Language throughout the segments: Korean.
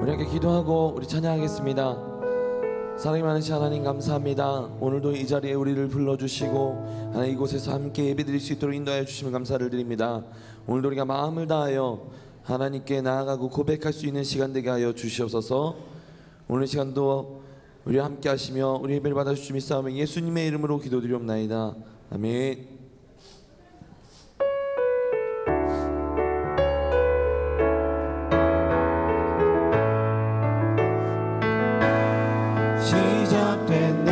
우리 함께 기도하고 우리 찬양하겠습니다. 사랑이 많으신 하나님 감사합니다. 오늘도 이 자리에 우리를 불러주시고 하나님 이곳에서 함께 예배드릴 수 있도록 인도하여 주시면 감사를 드립니다. 오늘도 우리가 마음을 다하여 하나님께 나아가고 고백할 수 있는 시간 되게 하여 주시옵소서. 오늘 시간도 우리와 함께 하시며 우리 예배를 받아주시며 싸우며 예수님의 이름으로 기도드리옵나이다. 아멘. 시작됐네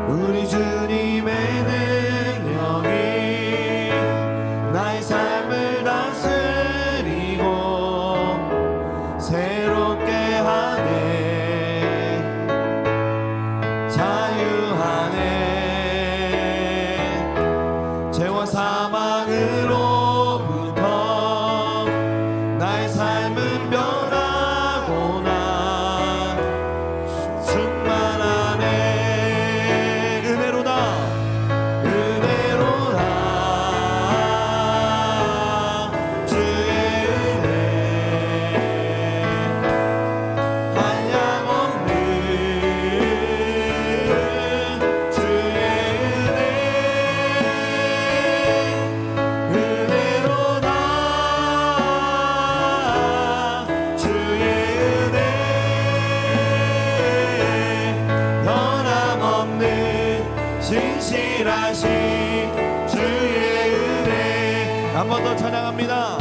우리 주님의 능력이 나의 삶을 다스리고 새롭게 하네 자유하네 죄와 사망으로부터 나의 삶은 변하고 신실하신 주의 은혜 한 번 더 찬양합니다.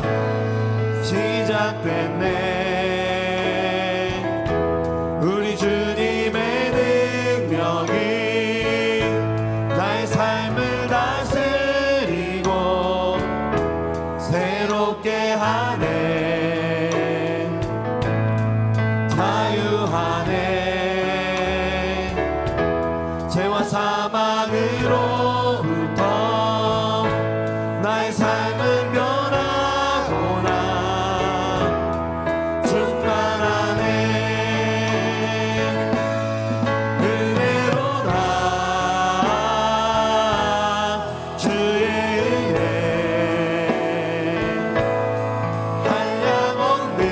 시작됐네 우리 주님의 능력이 나의 삶을 다스리고 새롭게 하네 자유하네 죄와 사망으로부터 나의 삶은 변하구나 충만하네 은혜로다 주의 은혜 한량없는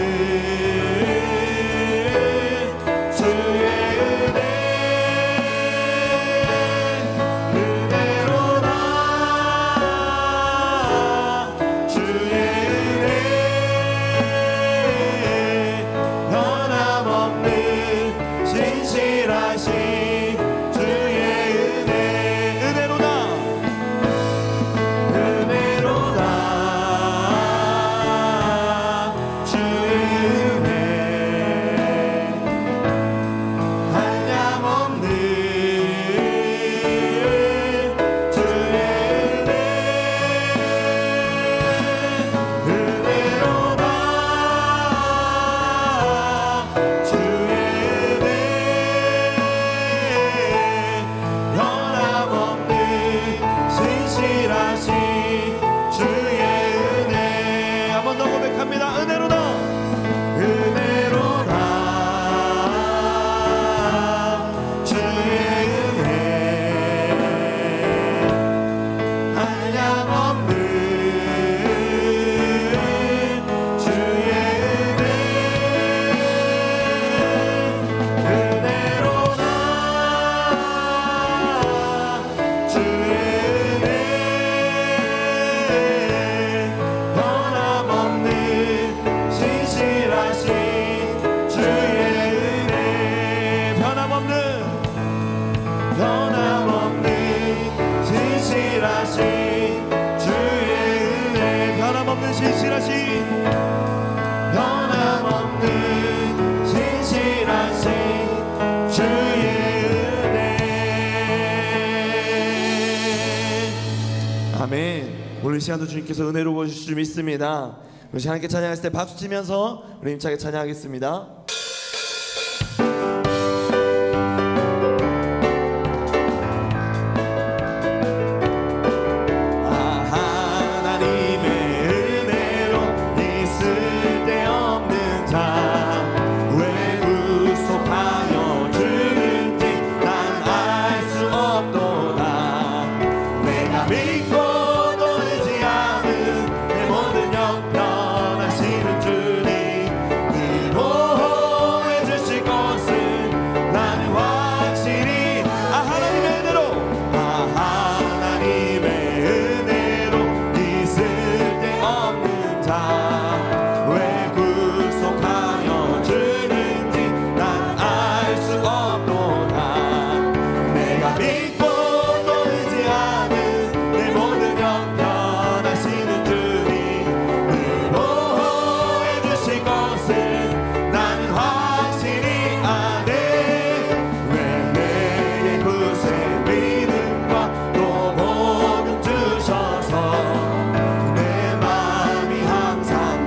주의 은혜 아멘. 오늘 시간도 주님께서 은혜로 보실 줄 믿습니다. 우리 하나님께 찬양할 때 박수 치면서 우리 힘차게 찬양하겠습니다. 믿고 돌지 않은 내 모든 형편하시는 주님 자 왜 구속하여 주는지 난 알 수 없도다. 내가 믿고 또 의지하는 내 모든 형편하시는 주님 늘 보호해 주실 것을 나는 확실히 아네. 왜 내게 굳은 믿음과 또 복음 주셔서 내 마음이 항상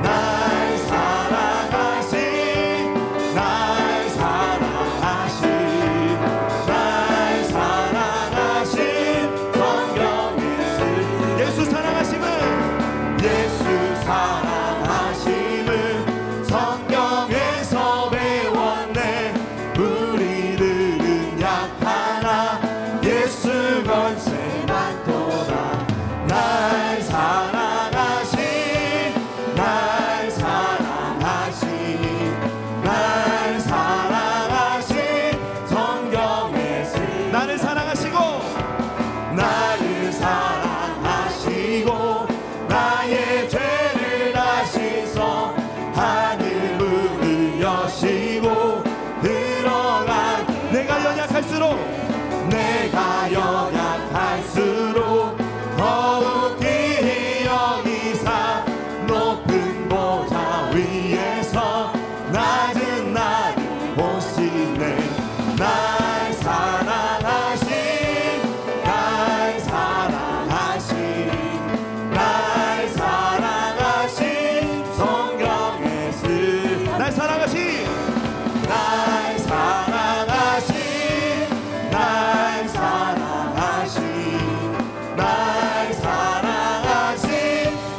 날 사랑하신 날 사랑하신 날 사랑하신 성경의 씀 예수 사랑하심은 예수 사랑하심은 성경에서 배웠네 우리들은 약하나 예수 권세 많도다 날 사랑하신 날 사랑하신 날 사랑하신 성경의 씀 나를 사랑하시고 나를 사랑하시고 나의 죄를 다 씻어 하늘 문을 여시고 들어간 내가 연약할수록 더욱 귀히 여기사 높은 보좌 위에서 낮은 나를 보시네 날 사랑하신 날 사랑하신 날 사랑하신 성경의 씀 날 사랑하신 날 사랑하신 날 사랑하신 날 사랑하신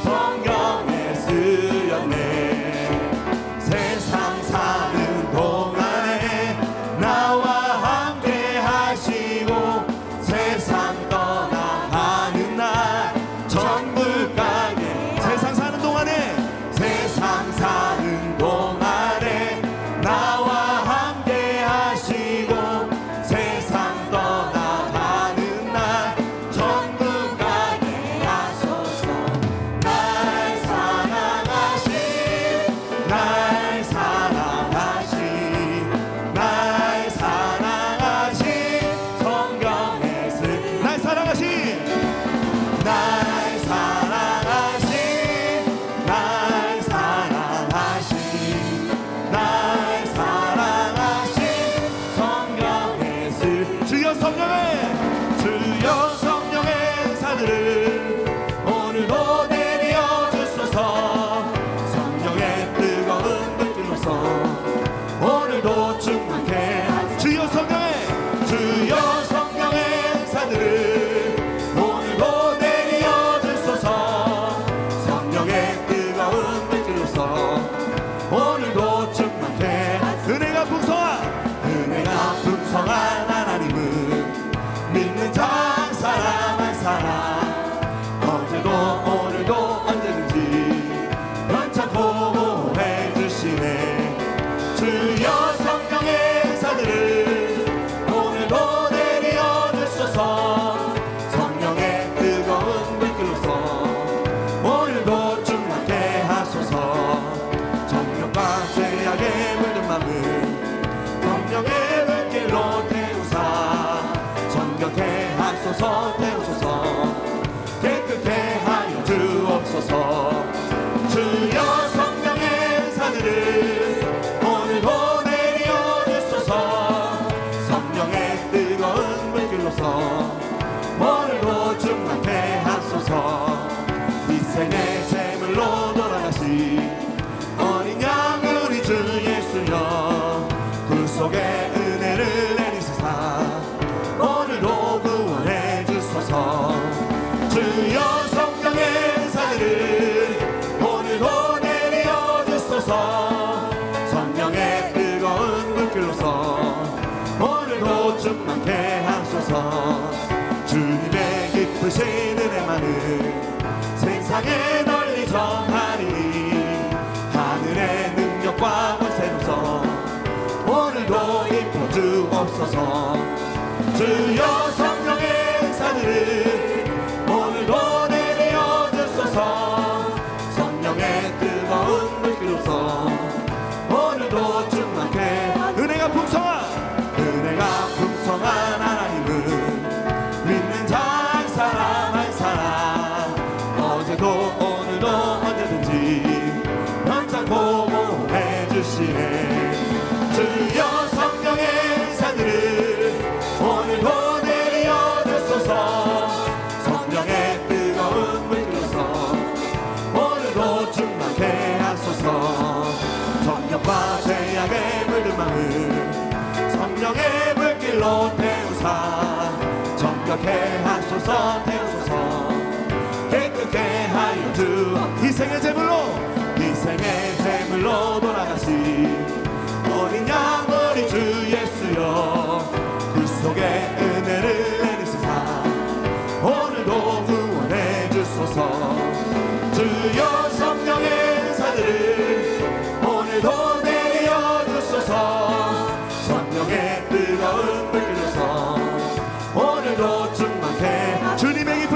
성경에 쓰였네 세상 사는 동안에 나와 함께 하시고 세상 떠나가는 날 천국 가게 세상 사는 동안에 나와 함께 하시고 세상 떠나가는 날 천국 가게 하소서 날 사랑하신 날 사랑하신 날 사랑하신 성경의 씀 날 사랑하신 날 사랑하신 날 사랑하신 날 사랑하신 성경의 씀 주여 성령의 사들을 오늘도 내려 주소서 성령의 뜨거운 불길로서 오늘도 충만케 주여 성령의 사들을 오늘도 내려 주소서 성령의 뜨거운 불길로서 오늘도 충만케 은혜가 풍성한 하나님은 믿는 자 한 사람 한 사람 어제도 오늘도 언제든지 연착고 보호해 주시네 주여 성령의 사들을 오늘도 내려 주소서 성령의 뜨거운 불길로서 오늘도 충만케 하소서 정욕과 죄악에 물든 맘을 성령의 불길로 태우사 정결케 하소서 태우소서 깨끗게 하여 주옵소서 주여 성령의 사들을 오늘도 내려 주소서 성령의 뜨거운 불길로서 오늘도 충만케 하소서 이 생의 제물로 돌아가신 어린 양 우리 주 예수여 구속의 은혜를 내리시사 오늘도 구원해 주소서 주여 성령의 사들을 오늘도 내려 주소서 성령의 뜨거운 불길로서 오늘도 충만케 하소서 주님의 기쁘신 은혜만을 세상에 널리 전하리니 하늘의 능력과 권세로서 오늘도 입혀 주옵소서 주여 성령의 사들을 오늘도 내려 주소서 성령의 뜨거운 불길로서 오늘도 충만케 은혜가 풍성한 하나님은 믿는 자 한 사람 한 사람 어제도 오늘도 언제든지 연착고 보호해 주시네 주여 성령의 사들을 오늘도 내려 주소서 성령의 뜨거운 불길로서 오늘도 충만케 제물로 태우사 정결케 하소서 태우소서 깨끗게 하여 주 희생의 제물로 돌아가신 어린 양 우리 주 예수여 그 속에 은혜를 내리시사 오늘도 구원해 주소서 주여 성령의 은사들을 오늘도 내려 주소서 성령의 뜨거운 불길로서 오늘도 충만케 주님의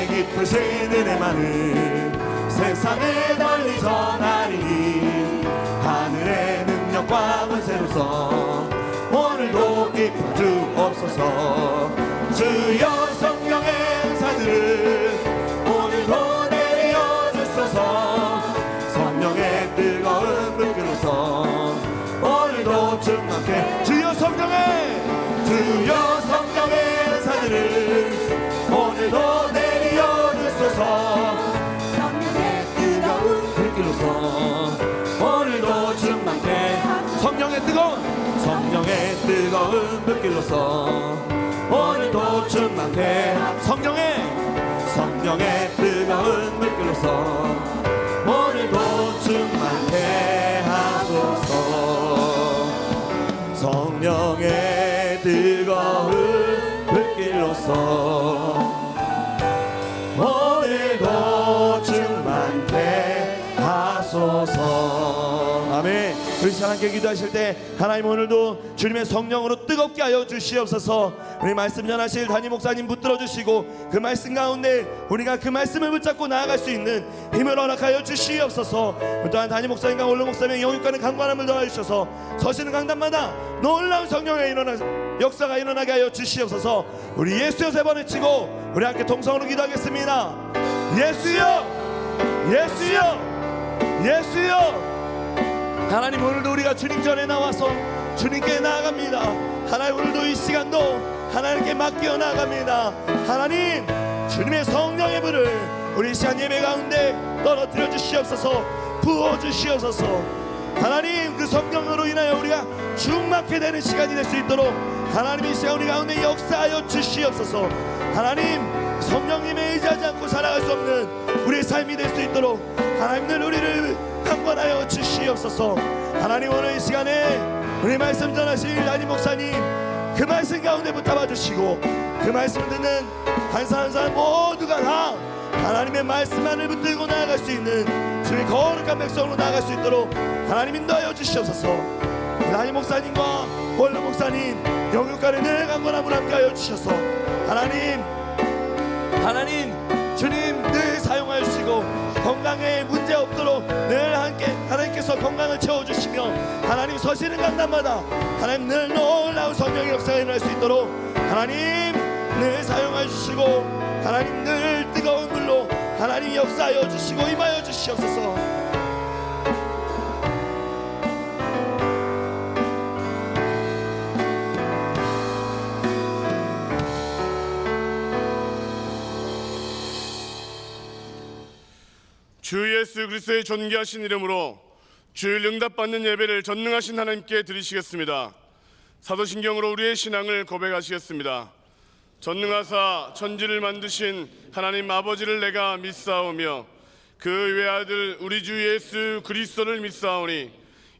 깊으신 은혜만을 세상에 널리 전하리니 하늘의 능력과 권세로서 오늘도 입혀 주옵소서 주여 성령의 은사들을 오늘도 내려 주소서 성령의 뜨거운 불길로서 오늘도 충만케 주여 성령의 은사들을 오늘도 내려 주소서 성령의 뜨거운 불길로서 오늘도 충만케 성령의 뜨거운 불길로서 오늘도 충만케 성령의 뜨거운 불길로서 오늘도 충만케 하소서 성령의 뜨거운 불길로서 오늘도 충만케 하소서 아멘. 우리 하나님께 기도하실 때 하나님 오늘도 주님의 성령으로 뜨겁게 하여 주시옵소서 우리 말씀 전하실 담임 목사님 붙들어 주시고 그 말씀 가운데 우리가 그 말씀을 붙잡고 나아갈 수 있는 힘을 허락하여 주시옵소서 또한 담임 목사님과 원로 목사님의 영육과는 강관함을 더하여 주셔서 서시는 강단마다 놀라운 성령의 역사가 일어나게 하여 주시옵소서 우리 예수여 세 번 외치고 우리 함께 동성으로 기도하겠습니다. 예수여 예수여 예수여 하나님 오늘도 우리가 주님 전에 나와서 주님께 나아갑니다. 하나님 오늘도 이 시간도 하나님께 맡겨 나아갑니다. 하나님 주님의 성령의 불을 우리 시간 예배 가운데 떨어뜨려 주시옵소서 부어 주시옵소서 하나님 그 성령으로 인하여 우리가 충만케 되는 시간이 될 수 있도록 하나님 이 시간 우리 가운데 역사하여 주시옵소서 하나님 성령님에 의지하지 않고 살아갈 수 없는 우리의 삶이 될 수 있도록 하나님 늘 우리를 강권하여 주시옵소서 하나님 오늘 이 시간에 우리 말씀 전하실 담임 목사님 그 말씀 가운데 붙잡아 주시고 그 말씀을 듣는 한 사람 한 사람 모두가 다 하나님의 말씀만을 붙들고 나아갈 수 있는 주의 거룩한 백성으로 나아갈 수 있도록 하나님 인도하여 주시옵소서 담임 목사님과 원로 목사님 영육간에 늘 강건함을 함께하여 주셔서 하나님 주님 늘 사용하여 주시고 건강에 문제 없도록 늘 함께 하나님께서 건강을 채워주시며 하나님 서시는 강단마다 하나님 늘 놀라운 성령의 역사가 일어날 수 있도록 하나님 늘 사용하여 주시고 하나님 늘 뜨거운 불로 하나님 역사하여 주시고 임하여 주시옵소서 주 예수 그리스도의 존귀하신 이름으로 주일 응답받는 예배를 전능하신 하나님께 드리시겠습니다. 사도신경으로 우리의 신앙을 고백하시겠습니다. 전능하사 천지를 만드신 하나님 아버지를 내가 믿사오며 그 외아들 우리 주 예수 그리스도를 믿사오니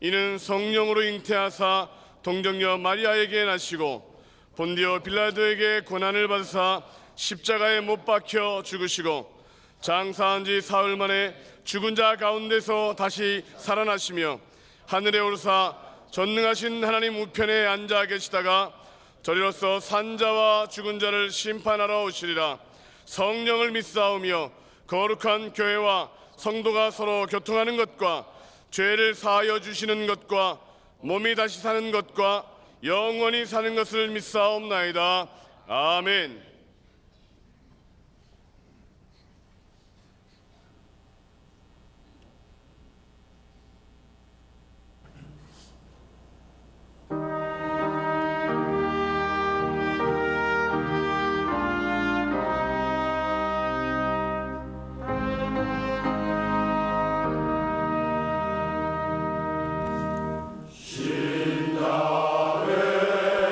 이는 성령으로 잉태하사 동정녀 마리아에게 나시고 본디오 빌라도에게 고난을 받으사 십자가에 못 박혀 죽으시고 장사한 지 사흘 만에 죽은 자 가운데서 다시 살아나시며 하늘에 오르사 전능하신 하나님 우편에 앉아 계시다가 저리로서 산자와 죽은 자를 심판하러 오시리라. 성령을 믿사오며 거룩한 교회와 성도가 서로 교통하는 것과 죄를 사하여 주시는 것과 몸이 다시 사는 것과 영원히 사는 것을 믿사옵나이다. 아멘. 신다외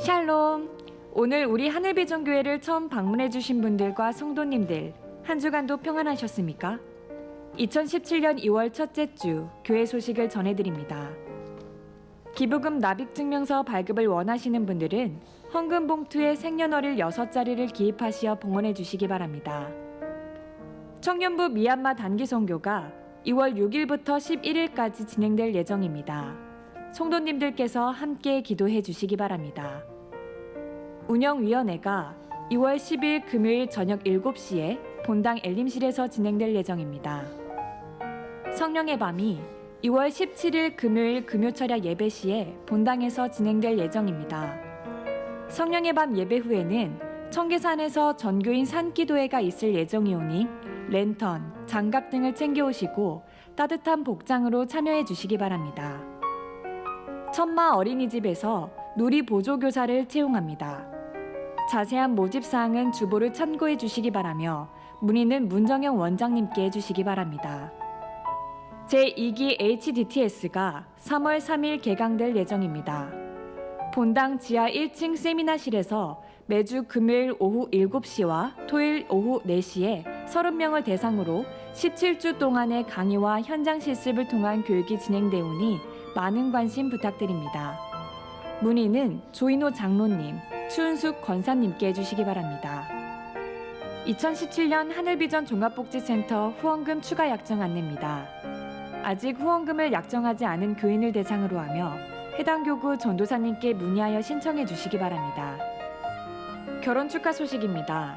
샬롬. 오늘 우리 하늘비전교회를 처음 방문해주신 분들과 성도님들 한 주간도 평안하셨습니까? 2017년 2월 첫째 주 교회 소식을 전해드립니다. 기부금 납입증명서 발급을 원하시는 분들은 헌금 봉투에 생년월일 6자리를 기입하시어 봉헌해 주시기 바랍니다. 청년부 미얀마 단기 선교가 2월 6일부터 11일까지 진행될 예정입니다. 성도님들께서 함께 기도해 주시기 바랍니다. 운영위원회가 2월 10일 금요일 저녁 7시에 본당 엘림실에서 진행될 예정입니다. 성령의 밤이 2월 17일 금요일 금요철야 예배 시에 본당에서 진행될 예정입니다. 성령의 밤 예배 후에는 청계산에서 전교인 산기도회가 있을 예정이오니 랜턴, 장갑 등을 챙겨오시고 따뜻한 복장으로 참여해 주시기 바랍니다. 천마 어린이집에서 누리 보조교사를 채용합니다. 자세한 모집 사항은 주보를 참고해 주시기 바라며 문의는 문정영 원장님께 해주시기 바랍니다. 제2기 HDTS가 3월 3일 개강될 예정입니다. 본당 지하 1층 세미나실에서 매주 금요일 오후 7시와 토요일 오후 4시에 30명을 대상으로 17주 동안의 강의와 현장 실습을 통한 교육이 진행되오니 많은 관심 부탁드립니다. 문의는 조인호 장로님, 추은숙 권사님께 해주시기 바랍니다. 2017년 하늘비전 종합복지센터 후원금 추가 약정 안내입니다. 아직 후원금을 약정하지 않은 교인을 대상으로 하며 해당 교구 전도사님께 문의하여 신청해 주시기 바랍니다. 결혼 축하 소식입니다.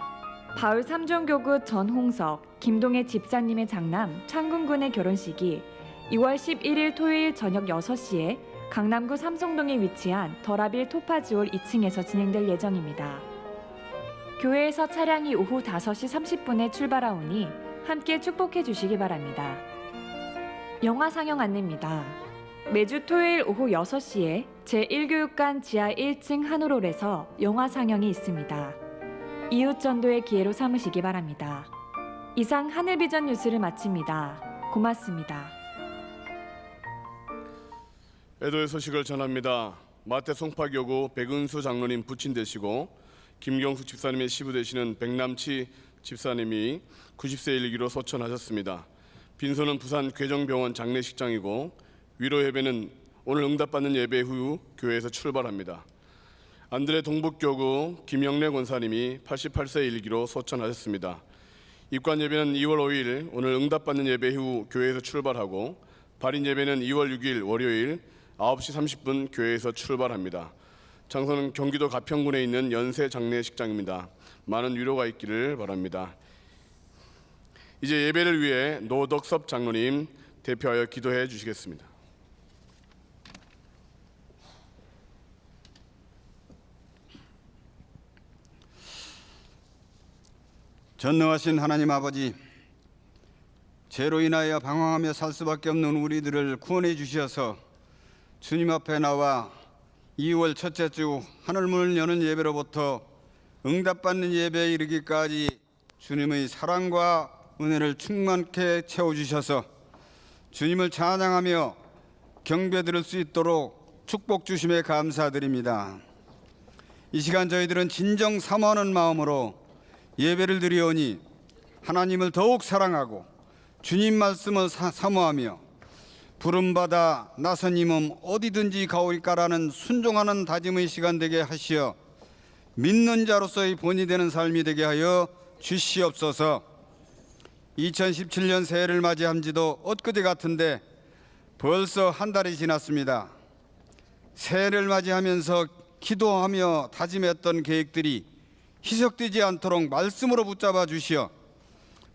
바울 3종 교구 전홍석, 김동애 집사님의 장남 창군군의 결혼식이 2월 11일 토요일 저녁 6시에 강남구 삼성동에 위치한 더라빌 토파지홀 2층에서 진행될 예정입니다. 교회에서 차량이 오후 5시 30분에 출발하오니 함께 축복해 주시기 바랍니다. 영화 상영 안내입니다. 매주 토요일 오후 6시에 제1교육관 지하 1층 한우롤에서 영화 상영이 있습니다. 이웃 전도의 기회로 삼으시기 바랍니다. 이상 하늘비전 뉴스를 마칩니다. 고맙습니다. 애도의 소식을 전합니다. 마태 송파교구 백은수 장로님 부친 되시고 김경숙 집사님의 시부 되시는 백남치 집사님이 90세 일기로 소천하셨습니다. 빈소는 부산 괴정병원 장례식장이고 위로 예배는 오늘 응답받는 예배 후 교회에서 출발합니다. 안드레 동북교구 김영래 권사님이 88세 일기로 소천하셨습니다. 입관 예배는 2월 5일 오늘 응답받는 예배 후 교회에서 출발하고 발인 예배는 2월 6일 월요일 9시 30분 교회에서 출발합니다. 장소는 경기도 가평군에 있는 연세 장례식장입니다. 많은 위로가 있기를 바랍니다. 이제 예배를 위해 노덕섭 장로님 대표하여 기도해 주시겠습니다. 전능하신 하나님 아버지, 죄로 인하여 방황하며 살 수밖에 없는 우리들을 구원해 주셔서 주님 앞에 나와 2월 첫째 주 하늘문을 여는 예배로부터 응답받는 예배에 이르기까지 주님의 사랑과 은혜를 충만케 채워주셔서 주님을 찬양하며 경배 드릴 수 있도록 축복 주심에 감사드립니다. 이 시간 저희들은 진정 사모하는 마음으로 예배를 드리오니 하나님을 더욱 사랑하고 주님 말씀을 사모하며 부름받아 나선 임음 어디든지 가오리까라는 순종하는 다짐의 시간 되게 하시어 믿는 자로서의 본이 되는 삶이 되게 하여 주시옵소서. 2017년 새해를 맞이한 지도 엊그제 같은데 벌써 한 달이 지났습니다. 새해를 맞이하면서 기도하며 다짐했던 계획들이 희석되지 않도록 말씀으로 붙잡아 주시어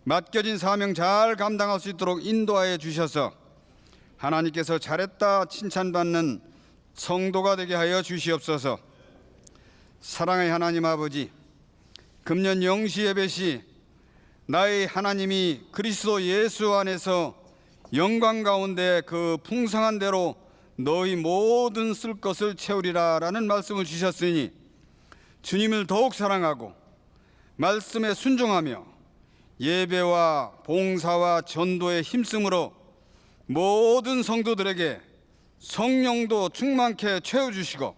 맡겨진 사명 잘 감당할 수 있도록 인도하여 주셔서 하나님께서 잘했다 칭찬받는 성도가 되게 하여 주시옵소서. 사랑의 하나님 아버지, 금년 영시 예배 시 나의 하나님이 그리스도 예수 안에서 영광 가운데 그 풍성한 대로 너희 모든 쓸 것을 채우리라 라는 말씀을 주셨으니 주님을 더욱 사랑하고 말씀에 순종하며 예배와 봉사와 전도에 힘쓰므로 모든 성도들에게 성령도 충만케 채워주시고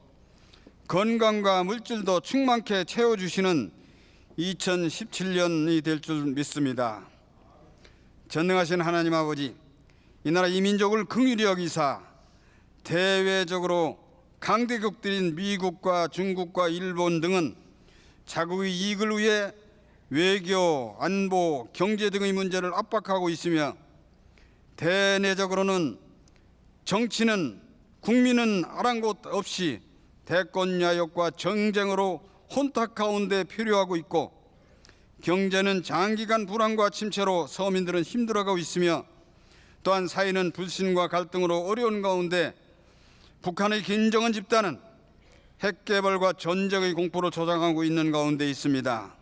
건강과 물질도 충만케 채워주시는 2017년이 될 줄 믿습니다. 전능하신 하나님 아버지, 이 나라 이 민족을 긍휼히 여기사 대외적으로 강대국들인 미국과 중국과 일본 등은 자국의 이익을 위해 외교, 안보, 경제 등의 문제를 압박하고 있으며 대내적으로는 정치는 국민은 아랑곳 없이 대권 야욕과 정쟁으로 혼탁 가운데 표류하고 있고 경제는 장기간 불안과 침체로 서민들은 힘들어가고 있으며 또한 사회는 불신과 갈등으로 어려운 가운데 북한의 김정은 집단은 핵개발과 전쟁의 공포를 조장하고 있는 가운데 있습니다.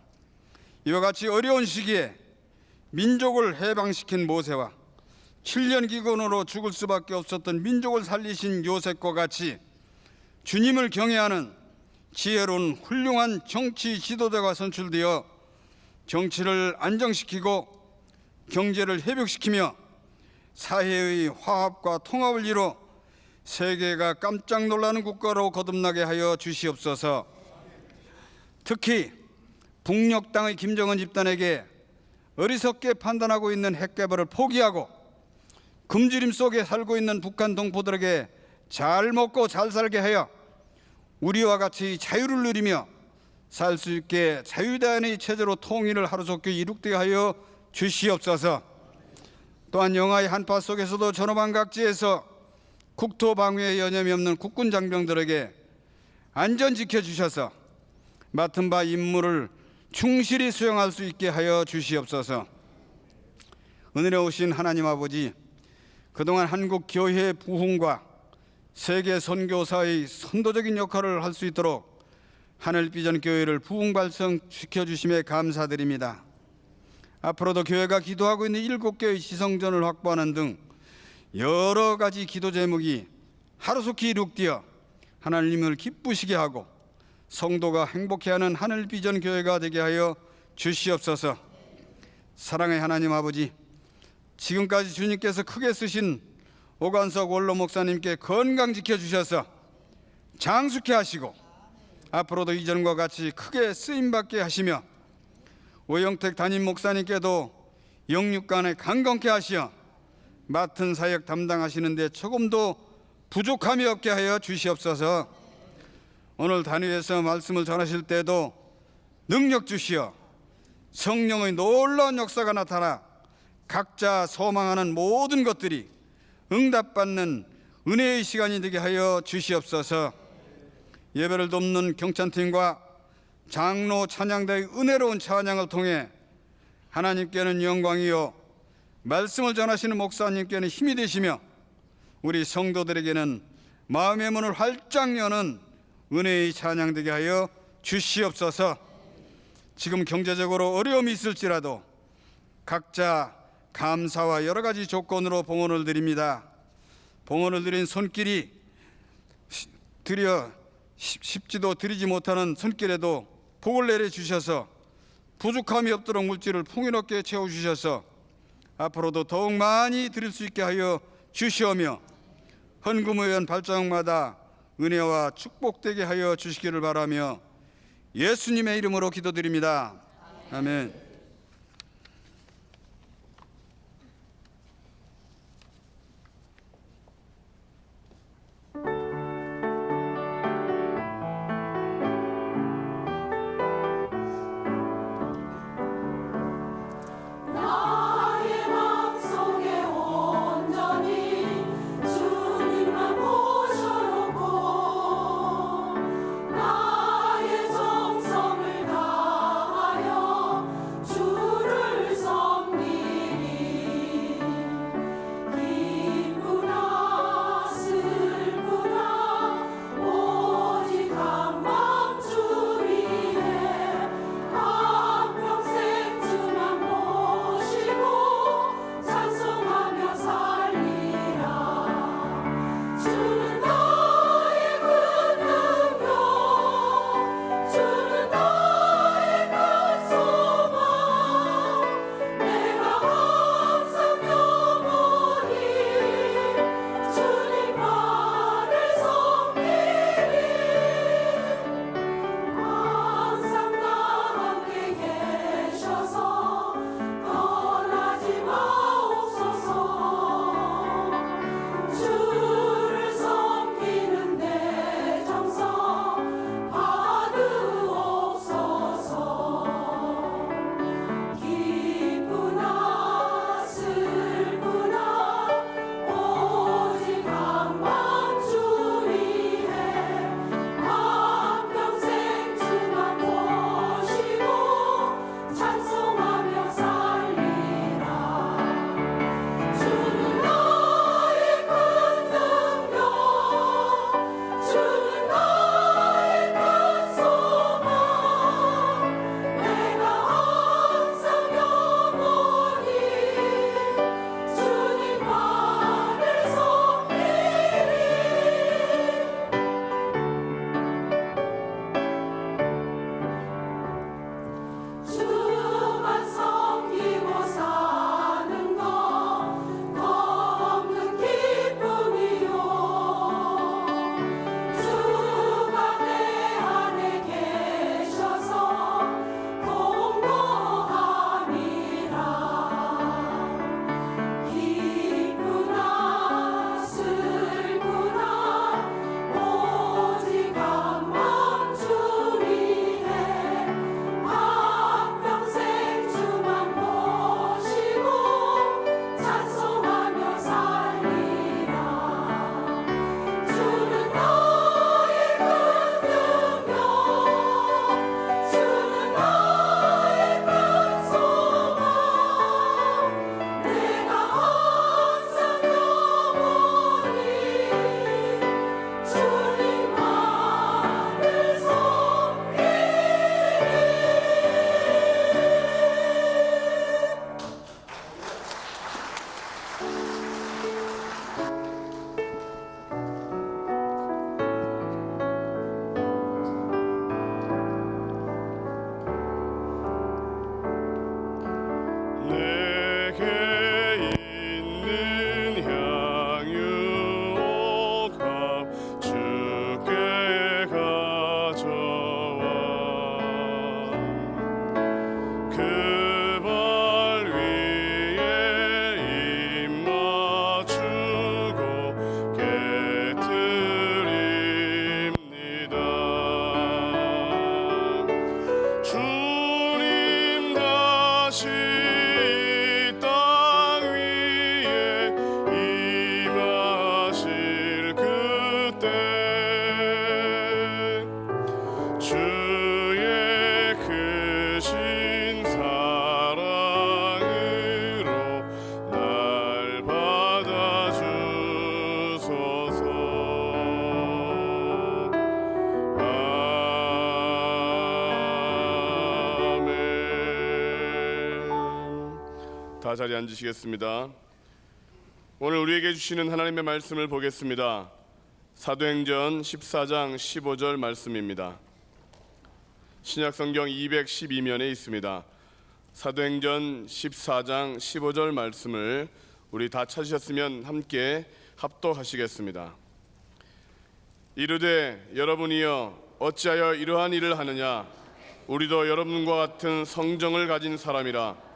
이와 같이 어려운 시기에 민족을 해방시킨 모세와 7년 기근으로 죽을 수밖에 없었던 민족을 살리신 요셉과 같이 주님을 경외하는 지혜로운 훌륭한 정치 지도자가 선출되어 정치를 안정시키고 경제를 회복시키며 사회의 화합과 통합을 이뤄 세계가 깜짝 놀라는 국가로 거듭나게 하여 주시옵소서. 특히 북녘 땅의 김정은 집단에게 어리석게 판단하고 있는 핵개발을 포기하고 금지림 속에 살고 있는 북한 동포들에게 잘 먹고 잘 살게 하여 우리와 같이 자유를 누리며 살 수 있게 자유대한의 체제로 통일을 하루속히 이룩되게 하여 주시옵소서. 또한 영하의 한파 속에서도 전후방 각지에서 국토 방위에 여념이 없는 국군 장병들에게 안전 지켜주셔서 맡은 바 임무를 충실히 수행할 수 있게 하여 주시옵소서. 은혜로우신 하나님 아버지, 그동안 한국 교회의 부흥과 세계 선교사의 선도적인 역할을 할 수 있도록 하늘비전 교회를 부흥 발전시켜 주심에 감사드립니다. 앞으로도 교회가 기도하고 있는 7개의 지성전을 확보하는 등 여러 가지 기도 제목이 하루속히 이룩되어 하나님을 기쁘시게 하고 성도가 행복해하는 하늘비전 교회가 되게 하여 주시옵소서. 사랑의 하나님 아버지, 지금까지 주님께서 크게 쓰신 오관석 원로 목사님께 건강 지켜주셔서 장수케 하시고 앞으로도 이전과 같이 크게 쓰임받게 하시며 오영택 담임 목사님께도 영육간에 강건케 하시어 맡은 사역 담당하시는 데 조금도 부족함이 없게 하여 주시옵소서. 오늘 단위에서 말씀을 전하실 때도 능력 주시어 성령의 놀라운 역사가 나타나 각자 소망하는 모든 것들이 응답받는 은혜의 시간이 되게 하여 주시옵소서. 예배를 돕는 경찬팀과 장로 찬양대의 은혜로운 찬양을 통해 하나님께는 영광이요 말씀을 전하시는 목사님께는 힘이 되시며 우리 성도들에게는 마음의 문을 활짝 여는 은혜의 찬양 되게 하여 주시옵소서. 지금 경제적으로 어려움이 있을지라도 각자 감사와 여러 가지 조건으로 봉헌을 드립니다. 봉헌을 드린 손길이 쉽지도 드리지 못하는 손길에도 복을 내려 주셔서 부족함이 없도록 물질을 풍요롭게 채워 주셔서 앞으로도 더욱 많이 드릴 수 있게 하여 주시오며 헌금의원 발자국마다 은혜와 축복되게 하여 주시기를 바라며 예수님의 이름으로 기도드립니다. 아멘. 나의 맘속에 온전히 주님만 모셔놓고 나의 정성을 다하여 다 자리에 앉으시겠습니다. 오늘 우리에게 주시는 하나님의 말씀을 보겠습니다. 사도행전 14장 15절 말씀입니다. 신약성경 212면에 있습니다. 사도행전 14장 15절 말씀을 우리 다 찾으셨으면 함께 합독하시겠습니다. 이르되 여러분이여 어찌하여 이러한 일을 하느냐? 우리도 여러분과 같은 성정을 가진 사람이라.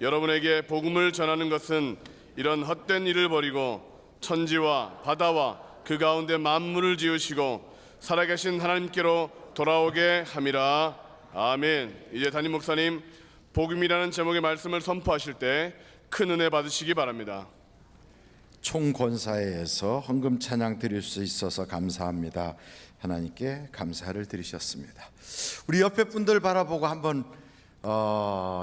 여러분에게 복음을 전하는 것은 이런 헛된 일을 버리고 천지와 바다와 그 가운데 만물을 지으시고 살아계신 하나님께로 돌아오게 함이라. 아멘. 이제 담임 목사님 복음이라는 제목의 말씀을 선포하실 때 큰 은혜 받으시기 바랍니다. 총권사회에서 헌금 찬양 드릴 수 있어서 감사합니다. 하나님께 감사를 드리셨습니다. 우리 옆에 분들 바라보고 한번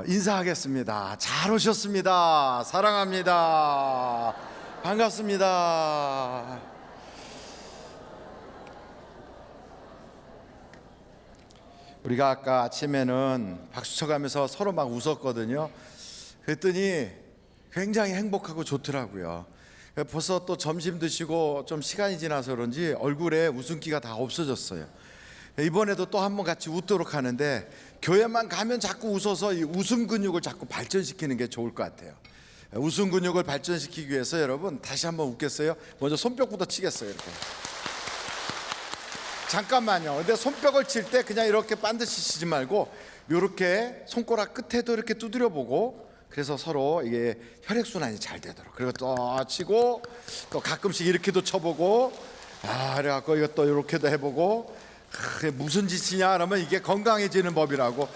인사하겠습니다. 잘 오셨습니다. 사랑합니다. 반갑습니다. 우리가 아까 아침에는 박수 쳐가면서 서로 막 웃었거든요. 그랬더니 굉장히 행복하고 좋더라고요. 벌써 또 점심 드시고 좀 시간이 지나서 그런지 얼굴에 웃음기가 다 없어졌어요. 이번에도 또 한번 같이 웃도록 하는데, 교회만 가면 자꾸 웃어서 이 웃음 근육을 자꾸 발전시키는 게 좋을 것 같아요. 웃음 근육을 발전시키기 위해서 여러분 다시 한번 웃겠어요? 먼저 손뼉부터 치겠어요. 이렇게. 잠깐만요. 근데 손뼉을 칠 때 그냥 이렇게 반드시 치지 말고 이렇게 손가락 끝에도 이렇게 두드려 보고, 그래서 서로 이게 혈액순환이 잘 되도록. 그리고 또 치고 또 가끔씩 이렇게도 쳐보고, 그래갖고 이것도 이렇게도 해보고. 그게 무슨 짓이냐 그러면 이게 건강해지는 법이라고.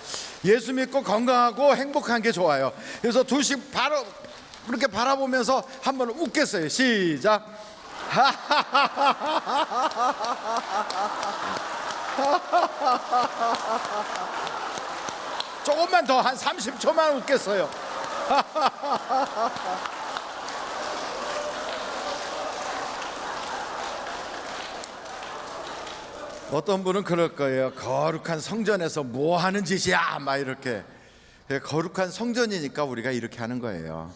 예수 믿고 건강하고 행복한 게 좋아요. 그래서 둘씩 바로 이렇게 바라보면서 한번 웃겠어요. 시작. 조금만 더, 한 30초만 웃겠어요. 어떤 분은 그럴 거예요. 거룩한 성전에서 뭐 하는 짓이야 막 이렇게. 거룩한 성전이니까 우리가 이렇게 하는 거예요.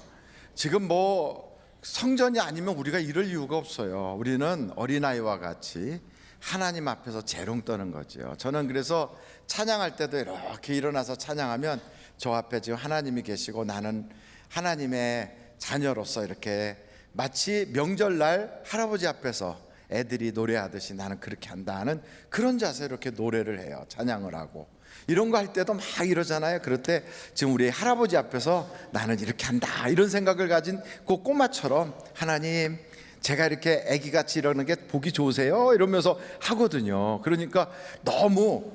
지금 뭐 성전이 아니면 우리가 이럴 이유가 없어요. 우리는 어린아이와 같이 하나님 앞에서 재롱 떠는 거죠. 저는 그래서 찬양할 때도 이렇게 일어나서 찬양하면 저 앞에 지금 하나님이 계시고 나는 하나님의 자녀로서 이렇게 마치 명절날 할아버지 앞에서 애들이 노래하듯이 나는 그렇게 한다는 그런 자세로 이렇게 노래를 해요. 찬양을 하고. 이런 거 할 때도 막 이러잖아요. 그럴 때 지금 우리 할아버지 앞에서 나는 이렇게 한다 이런 생각을 가진 그 꼬마처럼, 하나님 제가 이렇게 애기같이 이러는 게 보기 좋으세요? 이러면서 하거든요. 그러니까 너무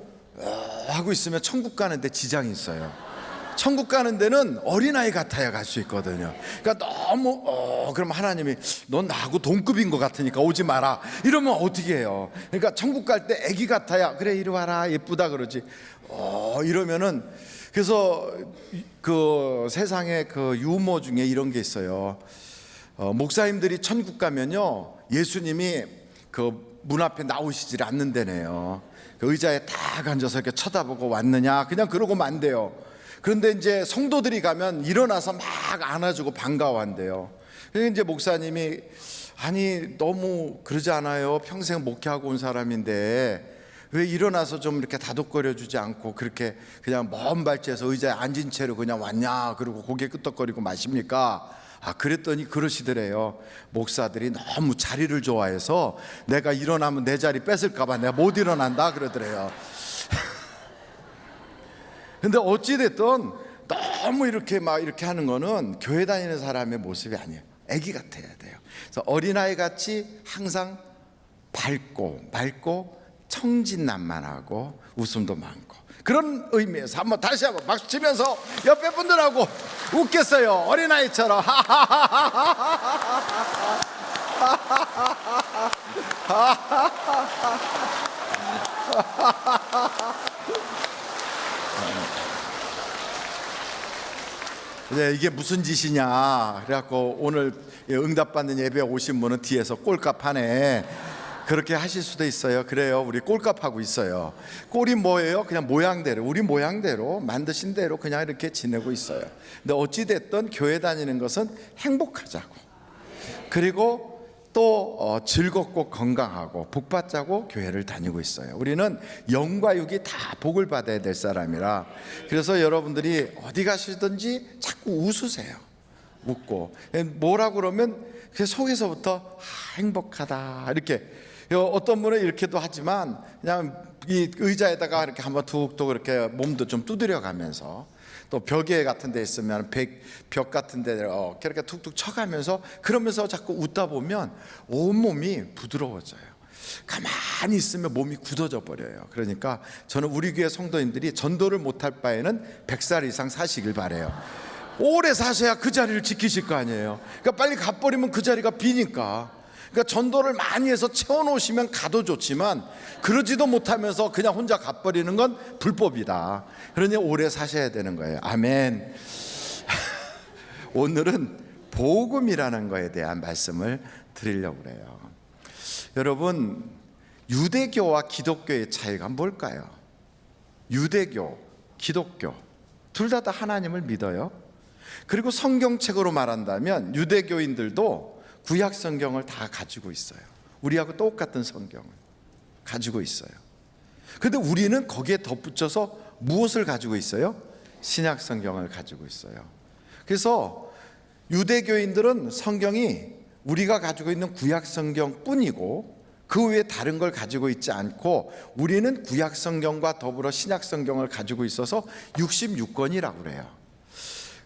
하고 있으면 천국 가는데 지장이 있어요. 천국 가는 데는 어린아이 같아야 갈 수 있거든요. 그러니까 너무 그럼 하나님이 넌 나하고 동급인 것 같으니까 오지 마라 이러면 어떻게 해요? 그러니까 천국 갈 때 애기 같아야 그래 이리 와라 예쁘다 그러지. 이러면은, 그래서 그 세상에 그 유머 중에 이런 게 있어요. 목사님들이 천국 가면요 예수님이 그 문 앞에 나오시질 않는다네요. 그 의자에 딱 앉아서 이렇게 쳐다보고 왔느냐 그냥 그러고 만대요. 그런데 이제 성도들이 가면 일어나서 막 안아주고 반가워한대요. 그래서 이제 목사님이 아니 너무 그러지 않아요? 평생 목회하고 온 사람인데 왜 일어나서 좀 이렇게 다독거려 주지 않고 그렇게 그냥 먼 발치에서 의자에 앉은 채로 그냥 왔냐 그리고 고개 끄덕거리고 마십니까? 그랬더니 그러시더래요. 목사들이 너무 자리를 좋아해서 내가 일어나면 내 자리 뺏을까 봐 내가 못 일어난다 그러더래요. 근데 어찌됐든 너무 이렇게 막 이렇게 하는 거는 교회 다니는 사람의 모습이 아니에요. 애기 같아야 돼요. 그래서 어린아이 같이 항상 밝고 청진난만하고 웃음도 많고 그런 의미에서 한번 다시 한번 박수 치면서 옆에 분들하고 웃겠어요. 어린아이처럼. 네, 이게 무슨 짓이냐 그래갖고 오늘 응답받는 예배에 오신 분은 뒤에서 꼴값 하네 그렇게 하실 수도 있어요. 그래요. 우리 꼴값하고 있어요. 꼴이 뭐예요? 그냥 모양대로, 우리 모양대로 만드신 대로 그냥 이렇게 지내고 있어요. 근데 어찌 됐든 교회 다니는 것은 행복하자고, 그리고 또 즐겁고 건강하고 복받자고 교회를 다니고 있어요. 우리는 영과 육이 다 복을 받아야 될 사람이라. 그래서 여러분들이 어디 가시든지 자꾸 웃으세요. 웃고 뭐라 그러면 그 속에서부터 행복하다 이렇게. 어떤 분은 이렇게도 하지만 그냥 이 의자에다가 이렇게 한번 툭툭 이렇게 몸도 좀 두드려 가면서, 또 벽에 같은 데 있으면 벽 같은 데 이렇게 툭툭 쳐가면서, 그러면서 자꾸 웃다 보면 온몸이 부드러워져요. 가만히 있으면 몸이 굳어져 버려요. 그러니까 저는 우리 교회 성도님들이 전도를 못할 바에는 100살 이상 사시길 바래요. 오래 사셔야 그 자리를 지키실 거 아니에요. 그러니까 빨리 가버리면 그 자리가 비니까. 그러니까 전도를 많이 해서 채워놓으시면 가도 좋지만, 그러지도 못하면서 그냥 혼자 가버리는 건 불법이다. 그러니 오래 사셔야 되는 거예요. 아멘. 오늘은 복음이라는 거에 대한 말씀을 드리려고 그래요. 여러분, 유대교와 기독교의 차이가 뭘까요? 유대교, 기독교 둘 다 하나님을 믿어요. 그리고 성경책으로 말한다면 유대교인들도 구약 성경을 다 가지고 있어요. 우리하고 똑같은 성경을 가지고 있어요. 그런데 우리는 거기에 덧붙여서 무엇을 가지고 있어요? 신약 성경을 가지고 있어요. 그래서 유대교인들은 성경이 우리가 가지고 있는 구약 성경뿐이고 그 외에 다른 걸 가지고 있지 않고, 우리는 구약 성경과 더불어 신약 성경을 가지고 있어서 66권이라고 그래요.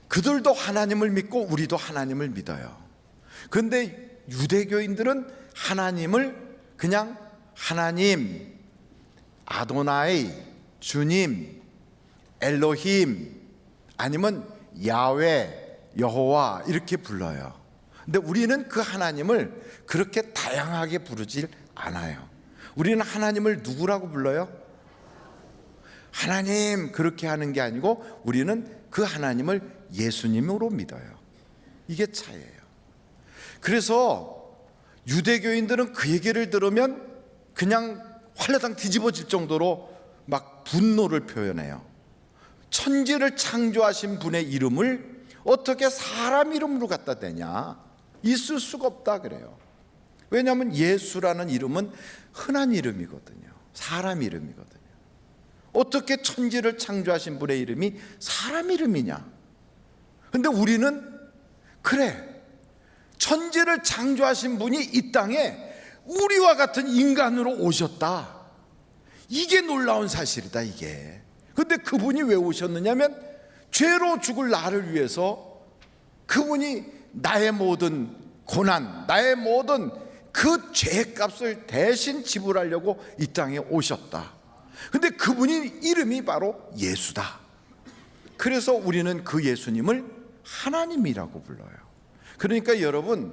그들도 하나님을 믿고 우리도 하나님을 믿어요. 그런데 유대교인들은 하나님을 그냥 하나님, 아도나이, 주님, 엘로힘, 아니면 야훼, 여호와 이렇게 불러요. 근데 우리는 그 하나님을 그렇게 다양하게 부르질 않아요. 우리는 하나님을 누구라고 불러요? 하나님 그렇게 하는 게 아니고, 우리는 그 하나님을 예수님으로 믿어요. 이게 차이예요. 그래서 유대교인들은 그 얘기를 들으면 그냥 활라당 뒤집어질 정도로 막 분노를 표현해요. 천지를 창조하신 분의 이름을 어떻게 사람 이름으로 갖다 대냐? 있을 수가 없다 그래요. 왜냐하면 예수라는 이름은 흔한 이름이거든요. 사람 이름이거든요. 어떻게 천지를 창조하신 분의 이름이 사람 이름이냐? 근데 우리는 그래, 천지를 창조하신 분이 이 땅에 우리와 같은 인간으로 오셨다. 이게 놀라운 사실이다, 이게. 근데 그분이 왜 오셨느냐면, 죄로 죽을 나를 위해서 그분이 나의 모든 고난, 나의 모든 그 죄값을 대신 지불하려고 이 땅에 오셨다. 근데 그분이 이름이 바로 예수다. 그래서 우리는 그 예수님을 하나님이라고 불러요. 그러니까 여러분,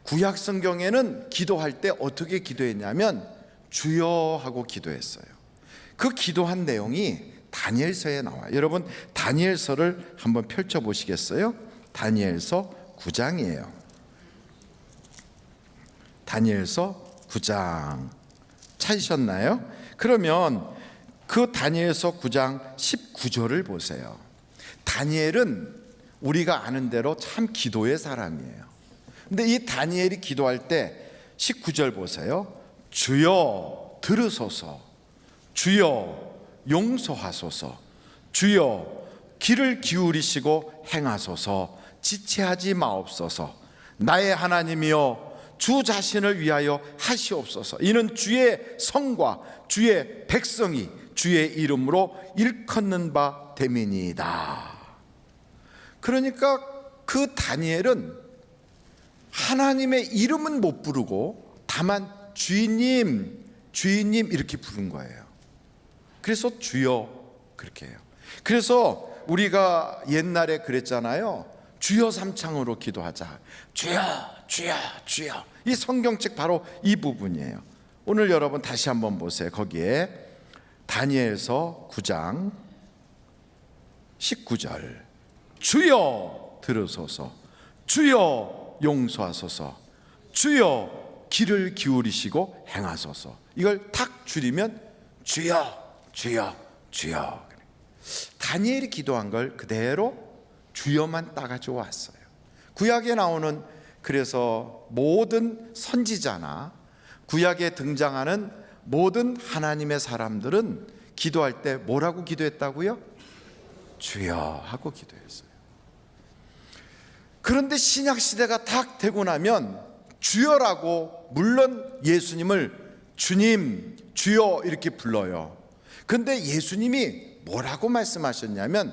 구약 성경에는 기도할 때 어떻게 기도했냐면 주여 하고 기도했어요. 그 기도한 내용이 다니엘서에 나와요. 여러분, 다니엘서를 한번 펼쳐 보시겠어요? 다니엘서 9장이에요. 다니엘서 9장 찾으셨나요? 그러면 그 다니엘서 9장 19절을 보세요. 다니엘은 우리가 아는 대로 참 기도의 사람이에요. 근데 이 다니엘이 기도할 때 19절 보세요. 주여 들으소서, 주여 용서하소서, 주여 귀를 기울이시고 행하소서, 지체하지 마옵소서. 나의 하나님이여 주 자신을 위하여 하시옵소서. 이는 주의 성과 주의 백성이 주의 이름으로 일컫는 바 됨이니이다. 그러니까 그 다니엘은 하나님의 이름은 못 부르고 다만 주님, 주님 이렇게 부른 거예요. 그래서 주여 그렇게 해요. 그래서 우리가 옛날에 그랬잖아요. 주여 삼창으로 기도하자. 주여, 주여, 주여. 이 성경책 바로 이 부분이에요. 오늘 여러분 다시 한번 보세요. 거기에 다니엘서 9장 19절. 주여 들으소서, 주여 용서하소서, 주여 귀를 기울이시고 행하소서. 이걸 탁 줄이면 주여 주여 주여. 다니엘이 기도한 걸 그대로 주여만 따가지고 왔어요. 구약에 나오는 그래서 모든 선지자나 구약에 등장하는 모든 하나님의 사람들은 기도할 때 뭐라고 기도했다고요? 주여 하고 기도했어요. 그런데 신약 시대가 딱 되고 나면 주여라고 물론 예수님을 주님, 주여 이렇게 불러요. 그런데 예수님이 뭐라고 말씀하셨냐면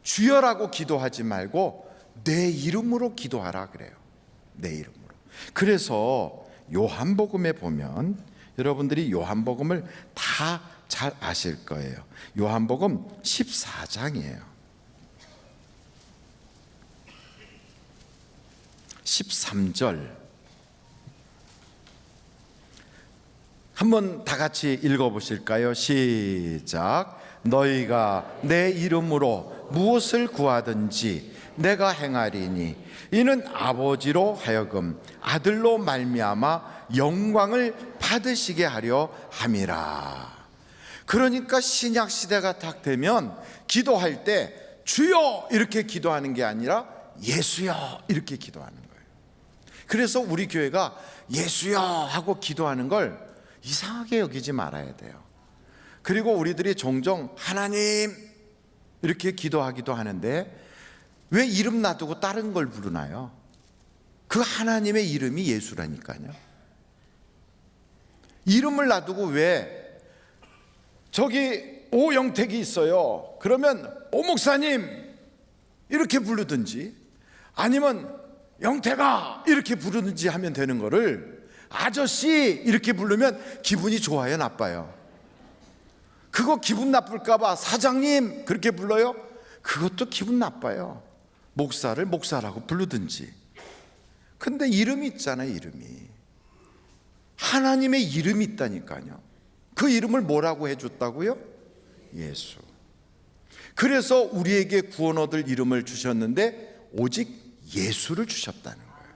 주여라고 기도하지 말고 내 이름으로 기도하라 그래요. 내 이름으로. 그래서 요한복음에 보면 여러분들이 요한복음을 다 잘 아실 거예요. 요한복음 14장이에요. 13절 한번 다 같이 읽어보실까요? 시작. 너희가 내 이름으로 무엇을 구하든지 내가 행하리니 이는 아버지로 하여금 아들로 말미암아 영광을 받으시게 하려 함이라. 그러니까 신약 시대가 딱 되면 기도할 때 주여 이렇게 기도하는 게 아니라 예수여 이렇게 기도하는 거예요. 그래서 우리 교회가 예수여 하고 기도하는 걸 이상하게 여기지 말아야 돼요. 그리고 우리들이 종종 하나님 이렇게 기도하기도 하는데 왜 이름 놔두고 다른 걸 부르나요? 그 하나님의 이름이 예수라니까요. 이름을 놔두고 왜 저기 오영택이 있어요. 그러면 오 목사님 이렇게 부르든지 아니면 영택아 이렇게 부르든지 하면 되는 거를 아저씨 이렇게 부르면 기분이 좋아요, 나빠요? 그거 기분 나쁠까 봐 사장님 그렇게 불러요? 그것도 기분 나빠요. 목사를 목사라고 부르든지. 근데 이름이 있잖아요. 이름이 하나님의 이름이 있다니까요. 그 이름을 뭐라고 해줬다고요? 예수. 그래서 우리에게 구원 얻을 이름을 주셨는데 오직 예수를 주셨다는 거예요.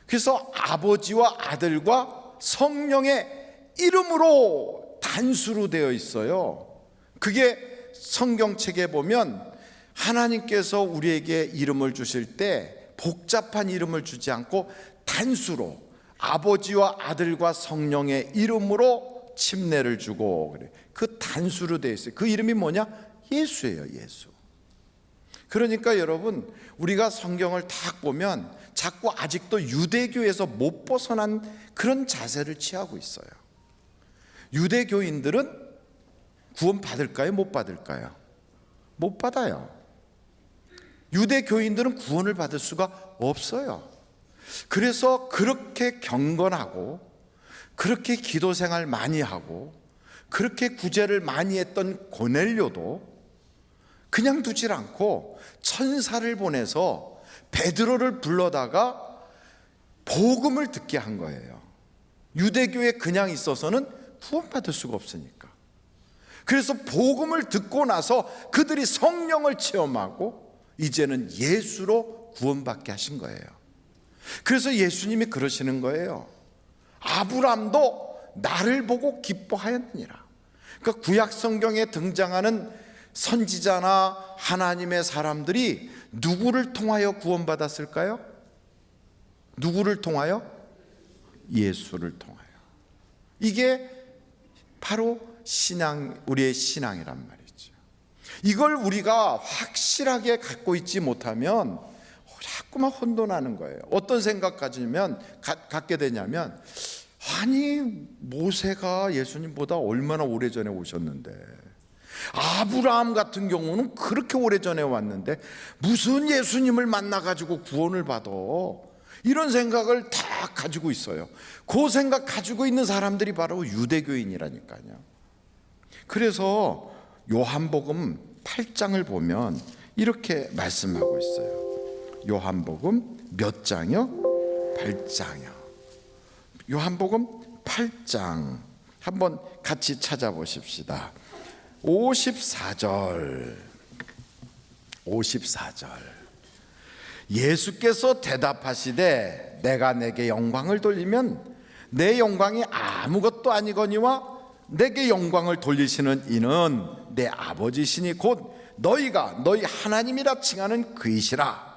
그래서 아버지와 아들과 성령의 이름으로 단수로 되어 있어요. 그게 성경책에 보면 하나님께서 우리에게 이름을 주실 때 복잡한 이름을 주지 않고 단수로 아버지와 아들과 성령의 이름으로 침례를 주고 그래. 그 단수로 되어 있어요. 그 이름이 뭐냐? 예수예요. 예수. 그러니까 여러분 우리가 성경을 딱 보면 자꾸 아직도 유대교에서 못 벗어난 그런 자세를 취하고 있어요. 유대교인들은 구원 받을까요? 못 받을까요? 못 받아요. 유대교인들은 구원을 받을 수가 없어요. 그래서 그렇게 경건하고 그렇게 기도 생활 많이 하고 그렇게 구제를 많이 했던 고넬료도 그냥 두질 않고 천사를 보내서 베드로를 불러다가 복음을 듣게 한 거예요. 유대교에 그냥 있어서는 구원받을 수가 없으니까. 그래서 복음을 듣고 나서 그들이 성령을 체험하고 이제는 예수로 구원받게 하신 거예요. 그래서 예수님이 그러시는 거예요. 아브람도 나를 보고 기뻐하였느니라. 그러니까 구약 성경에 등장하는 선지자나 하나님의 사람들이 누구를 통하여 구원받았을까요? 누구를 통하여? 예수를 통하여. 이게 바로 신앙, 우리의 신앙이란 말이죠. 이걸 우리가 확실하게 갖고 있지 못하면 자꾸만 혼돈하는 거예요. 어떤 생각 갖게 되냐면 아니 모세가 예수님보다 얼마나 오래전에 오셨는데 아브라함 같은 경우는 그렇게 오래전에 왔는데 무슨 예수님을 만나가지고 구원을 받아. 이런 생각을 다 가지고 있어요. 그 생각 가지고 있는 사람들이 바로 유대교인이라니까요. 그래서 요한복음 8장을 보면 이렇게 말씀하고 있어요. 요한복음 몇 장이요? 8장이요. 요한복음 8장 한번 같이 찾아보십시다. 54절 예수께서 대답하시되 내가 내게 영광을 돌리면 내 영광이 아무것도 아니거니와 내게 영광을 돌리시는 이는 내 아버지시니 곧 너희가 너희 하나님이라 칭하는 그이시라.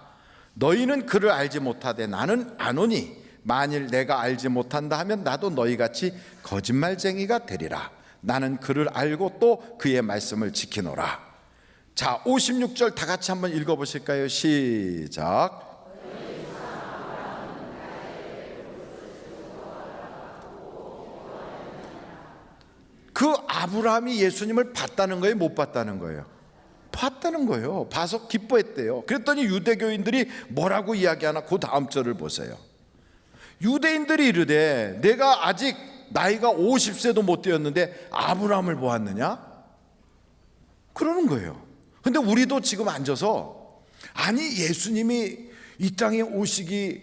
너희는 그를 알지 못하되 나는 아노니 만일 내가 알지 못한다 하면 나도 너희같이 거짓말쟁이가 되리라. 나는 그를 알고 또 그의 말씀을 지키노라. 자, 56절 다 같이 한번 읽어보실까요? 시작. 그 아브라함이 예수님을 봤다는 거예요? 못 봤다는 거예요? 봤다는 거예요. 봐서 기뻐했대요. 그랬더니 유대교인들이 뭐라고 이야기하나? 그 다음 절을 보세요. 유대인들이 이르되 내가 아직 나이가 50세도 못 되었는데 아브라함을 보았느냐? 그러는 거예요. 근데 우리도 지금 앉아서 아니 예수님이 이 땅에 오시기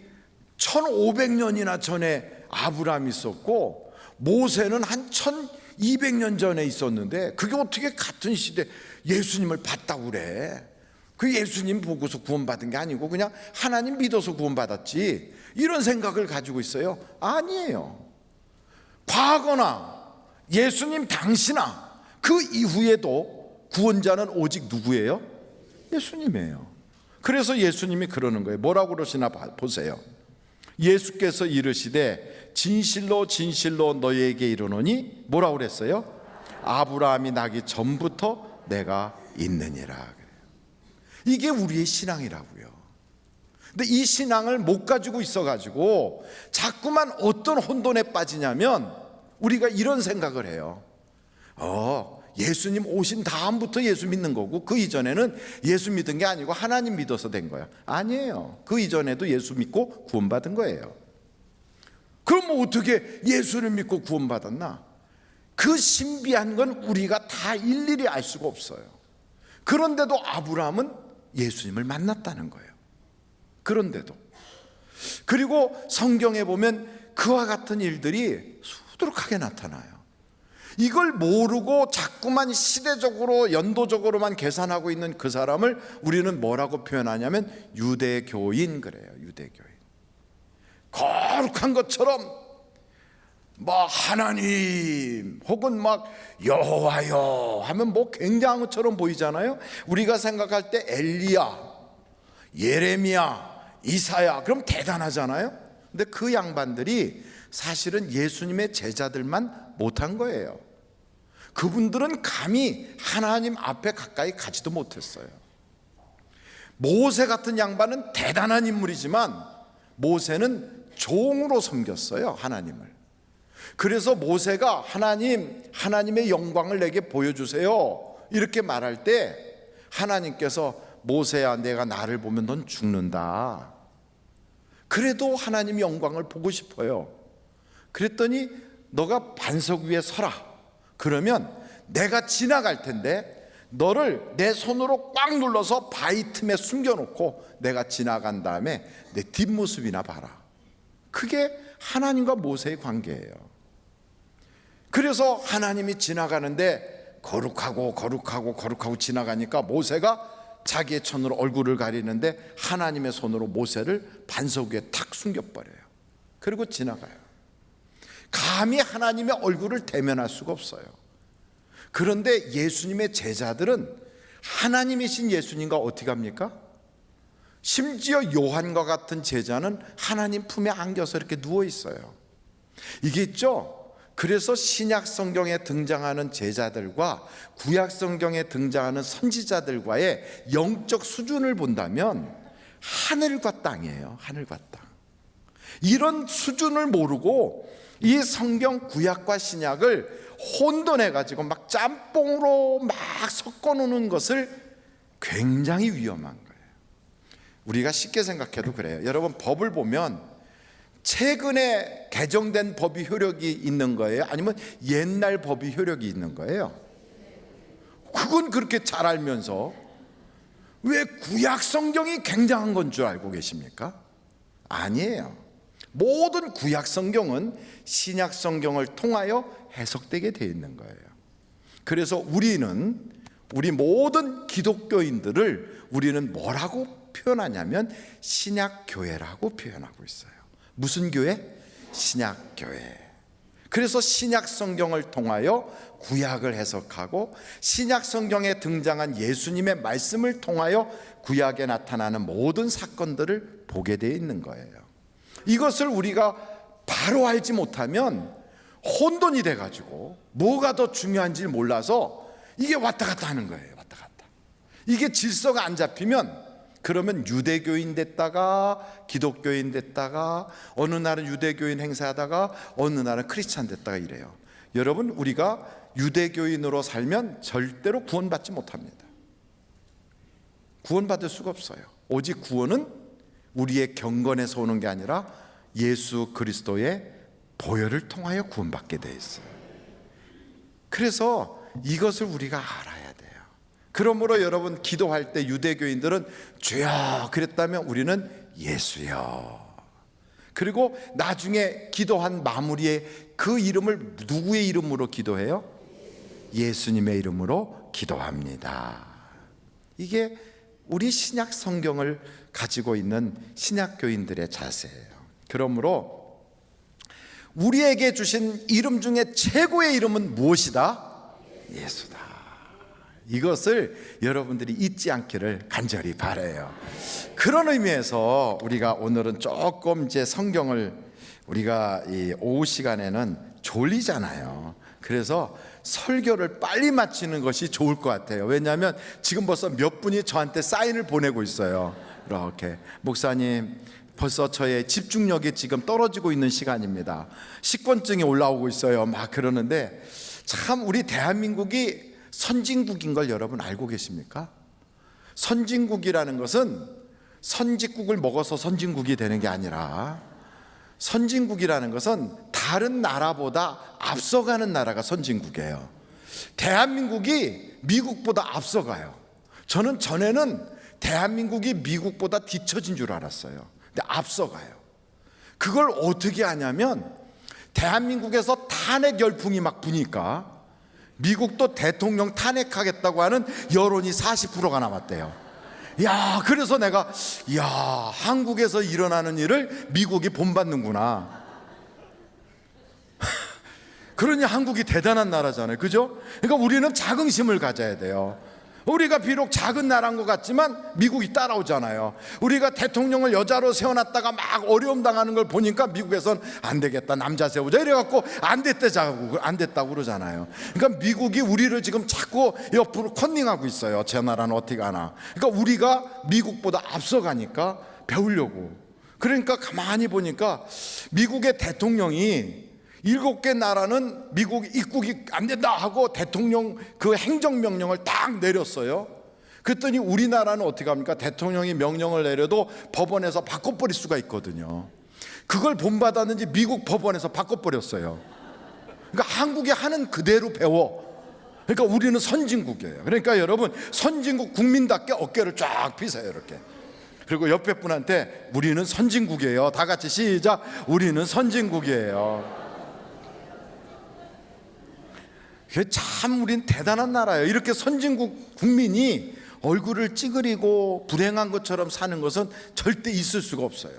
1500년이나 전에 아브라함이 있었고 모세는 한 1200년 전에 있었는데 그게 어떻게 같은 시대 예수님을 봤다고 그래? 그 예수님 보고서 구원받은 게 아니고 그냥 하나님 믿어서 구원받았지, 이런 생각을 가지고 있어요. 아니에요. 과거나 예수님 당시나 그 이후에도 구원자는 오직 누구예요? 예수님이에요. 그래서 예수님이 그러는 거예요. 뭐라고 그러시나 보세요. 예수께서 이르시되 진실로 진실로 너희에게 이르노니 뭐라고 그랬어요? 아브라함이 나기 전부터 내가 있느니라. 이게 우리의 신앙이라고요. 근데 이 신앙을 못 가지고 있어가지고 자꾸만 어떤 혼돈에 빠지냐면 우리가 이런 생각을 해요. 예수님 오신 다음부터 예수 믿는 거고 그 이전에는 예수 믿은 게 아니고 하나님 믿어서 된 거야. 아니에요. 그 이전에도 예수 믿고 구원받은 거예요. 그럼 뭐 어떻게 예수를 믿고 구원받았나? 그 신비한 건 우리가 다 일일이 알 수가 없어요. 그런데도 아브라함은 예수님을 만났다는 거예요. 그런데도. 그리고 성경에 보면 그와 같은 일들이 수두룩하게 나타나요. 이걸 모르고 자꾸만 시대적으로 연도적으로만 계산하고 있는 그 사람을 우리는 뭐라고 표현하냐면 유대교인 그래요. 유대교인. 거룩한 것처럼 뭐 하나님 혹은 막 여호와여 하면 뭐 굉장한 것처럼 보이잖아요. 우리가 생각할 때 엘리야, 예레미야, 이사야 그럼 대단하잖아요. 근데 그 양반들이 사실은 예수님의 제자들만 못한 거예요. 그분들은 감히 하나님 앞에 가까이 가지도 못했어요. 모세 같은 양반은 대단한 인물이지만 모세는 종으로 섬겼어요, 하나님을. 그래서 모세가 하나님의 영광을 내게 보여주세요 이렇게 말할 때 하나님께서 모세야 내가 나를 보면 넌 죽는다. 그래도 하나님의 영광을 보고 싶어요. 그랬더니 너가 반석 위에 서라. 그러면 내가 지나갈 텐데 너를 내 손으로 꽉 눌러서 바위 틈에 숨겨놓고 내가 지나간 다음에 내 뒷모습이나 봐라. 그게 하나님과 모세의 관계예요. 그래서 하나님이 지나가는데 거룩하고 지나가니까 모세가 자기의 손으로 얼굴을 가리는데 하나님의 손으로 모세를 반석 위에 탁 숨겨버려요. 그리고 지나가요. 감히 하나님의 얼굴을 대면할 수가 없어요. 그런데 예수님의 제자들은 하나님이신 예수님과 어떻게 합니까? 심지어 요한과 같은 제자는 하나님 품에 안겨서 이렇게 누워 있어요. 이게 있죠. 그래서 신약 성경에 등장하는 제자들과 구약 성경에 등장하는 선지자들과의 영적 수준을 본다면 하늘과 땅이에요. 하늘과 땅. 이런 수준을 모르고 이 성경 구약과 신약을 혼돈해 가지고 막 짬뽕으로 막 섞어 놓는 것을 굉장히 위험한 거예요. 우리가 쉽게 생각해도 그래요. 여러분 법을 보면 최근에 개정된 법이 효력이 있는 거예요? 아니면 옛날 법이 효력이 있는 거예요? 그건 그렇게 잘 알면서 왜 구약 성경이 굉장한 건 줄 알고 계십니까? 아니에요. 모든 구약 성경은 신약 성경을 통하여 해석되게 되어 있는 거예요. 그래서 우리 모든 기독교인들을 우리는 뭐라고 표현하냐면 신약 교회라고 표현하고 있어요. 무슨 교회? 신약 교회. 그래서 신약 성경을 통하여 구약을 해석하고 신약 성경에 등장한 예수님의 말씀을 통하여 구약에 나타나는 모든 사건들을 보게 되어 있는 거예요. 이것을 우리가 바로 알지 못하면 혼돈이 돼가지고 뭐가 더 중요한지 몰라서 이게 왔다 갔다 하는 거예요. 왔다 갔다. 이게 질서가 안 잡히면 그러면 유대교인 됐다가 기독교인 됐다가 어느 날은 유대교인 행세하다가 어느 날은 크리스찬 됐다가 이래요. 여러분, 우리가 유대교인으로 살면 절대로 구원받지 못합니다. 구원받을 수가 없어요. 오직 구원은 우리의 경건에서 오는 게 아니라 예수 그리스도의 보혈을 통하여 구원받게 돼 있어요. 그래서 이것을 우리가 알아야 돼요. 그러므로 여러분, 기도할 때 유대교인들은 주여 그랬다면 우리는 예수여. 그리고 나중에 기도한 마무리에 그 이름을 누구의 이름으로 기도해요? 예수님의 이름으로 기도합니다. 이게 우리 신약 성경을 가지고 있는 신약 교인들의 자세예요. 그러므로 우리에게 주신 이름 중에 최고의 이름은 무엇이다? 예수다. 이것을 여러분들이 잊지 않기를 간절히 바라요. 그런 의미에서 우리가 오늘은 조금 이제 성경을 우리가 이 오후 시간에는 졸리잖아요. 그래서 설교를 빨리 마치는 것이 좋을 것 같아요. 왜냐하면 지금 벌써 몇 분이 저한테 사인을 보내고 있어요. 이렇게 목사님, 벌써 저의 집중력이 지금 떨어지고 있는 시간입니다. 식곤증이 올라오고 있어요. 막 그러는데 참 우리 대한민국이 선진국인 걸 여러분 알고 계십니까? 선진국이라는 것은 선짓국을 먹어서 선진국이 되는 게 아니라 선진국이라는 것은 다른 나라보다 앞서가는 나라가 선진국이에요. 대한민국이 미국보다 앞서가요. 저는 전에는 대한민국이 미국보다 뒤처진 줄 알았어요. 근데 앞서가요. 그걸 어떻게 하냐면 대한민국에서 탄핵 열풍이 막 부니까 미국도 대통령 탄핵하겠다고 하는 여론이 40%가 남았대요. 야, 그래서 내가 한국에서 일어나는 일을 미국이 본받는구나. 그러니 한국이 대단한 나라잖아요. 그죠? 그러니까 우리는 자긍심을 가져야 돼요. 우리가 비록 작은 나라인 것 같지만 미국이 따라오잖아요. 우리가 대통령을 여자로 세워놨다가 막 어려움 당하는 걸 보니까 미국에선 안 되겠다, 남자 세우자 이래갖고 안 됐다고 그러잖아요. 그러니까 미국이 우리를 지금 자꾸 옆으로 컨닝하고 있어요. 제 나라는 어떻게 하나. 그러니까 우리가 미국보다 앞서가니까 배우려고. 그러니까 가만히 보니까 미국의 대통령이 7개 나라는 미국 입국이 안 된다 하고 대통령 그 행정명령을 딱 내렸어요. 그랬더니 우리나라는 어떻게 합니까? 대통령이 명령을 내려도 법원에서 바꿔버릴 수가 있거든요. 그걸 본받았는지 미국 법원에서 바꿔버렸어요. 그러니까 한국이 하는 그대로 배워. 그러니까 우리는 선진국이에요. 그러니까 여러분, 선진국 국민답게 어깨를 쫙 펴세요. 이렇게. 그리고 옆에 분한테 우리는 선진국이에요. 다 같이 시작. 우리는 선진국이에요. 참 우린 대단한 나라예요. 이렇게 선진국 국민이 얼굴을 찌그리고 불행한 것처럼 사는 것은 절대 있을 수가 없어요.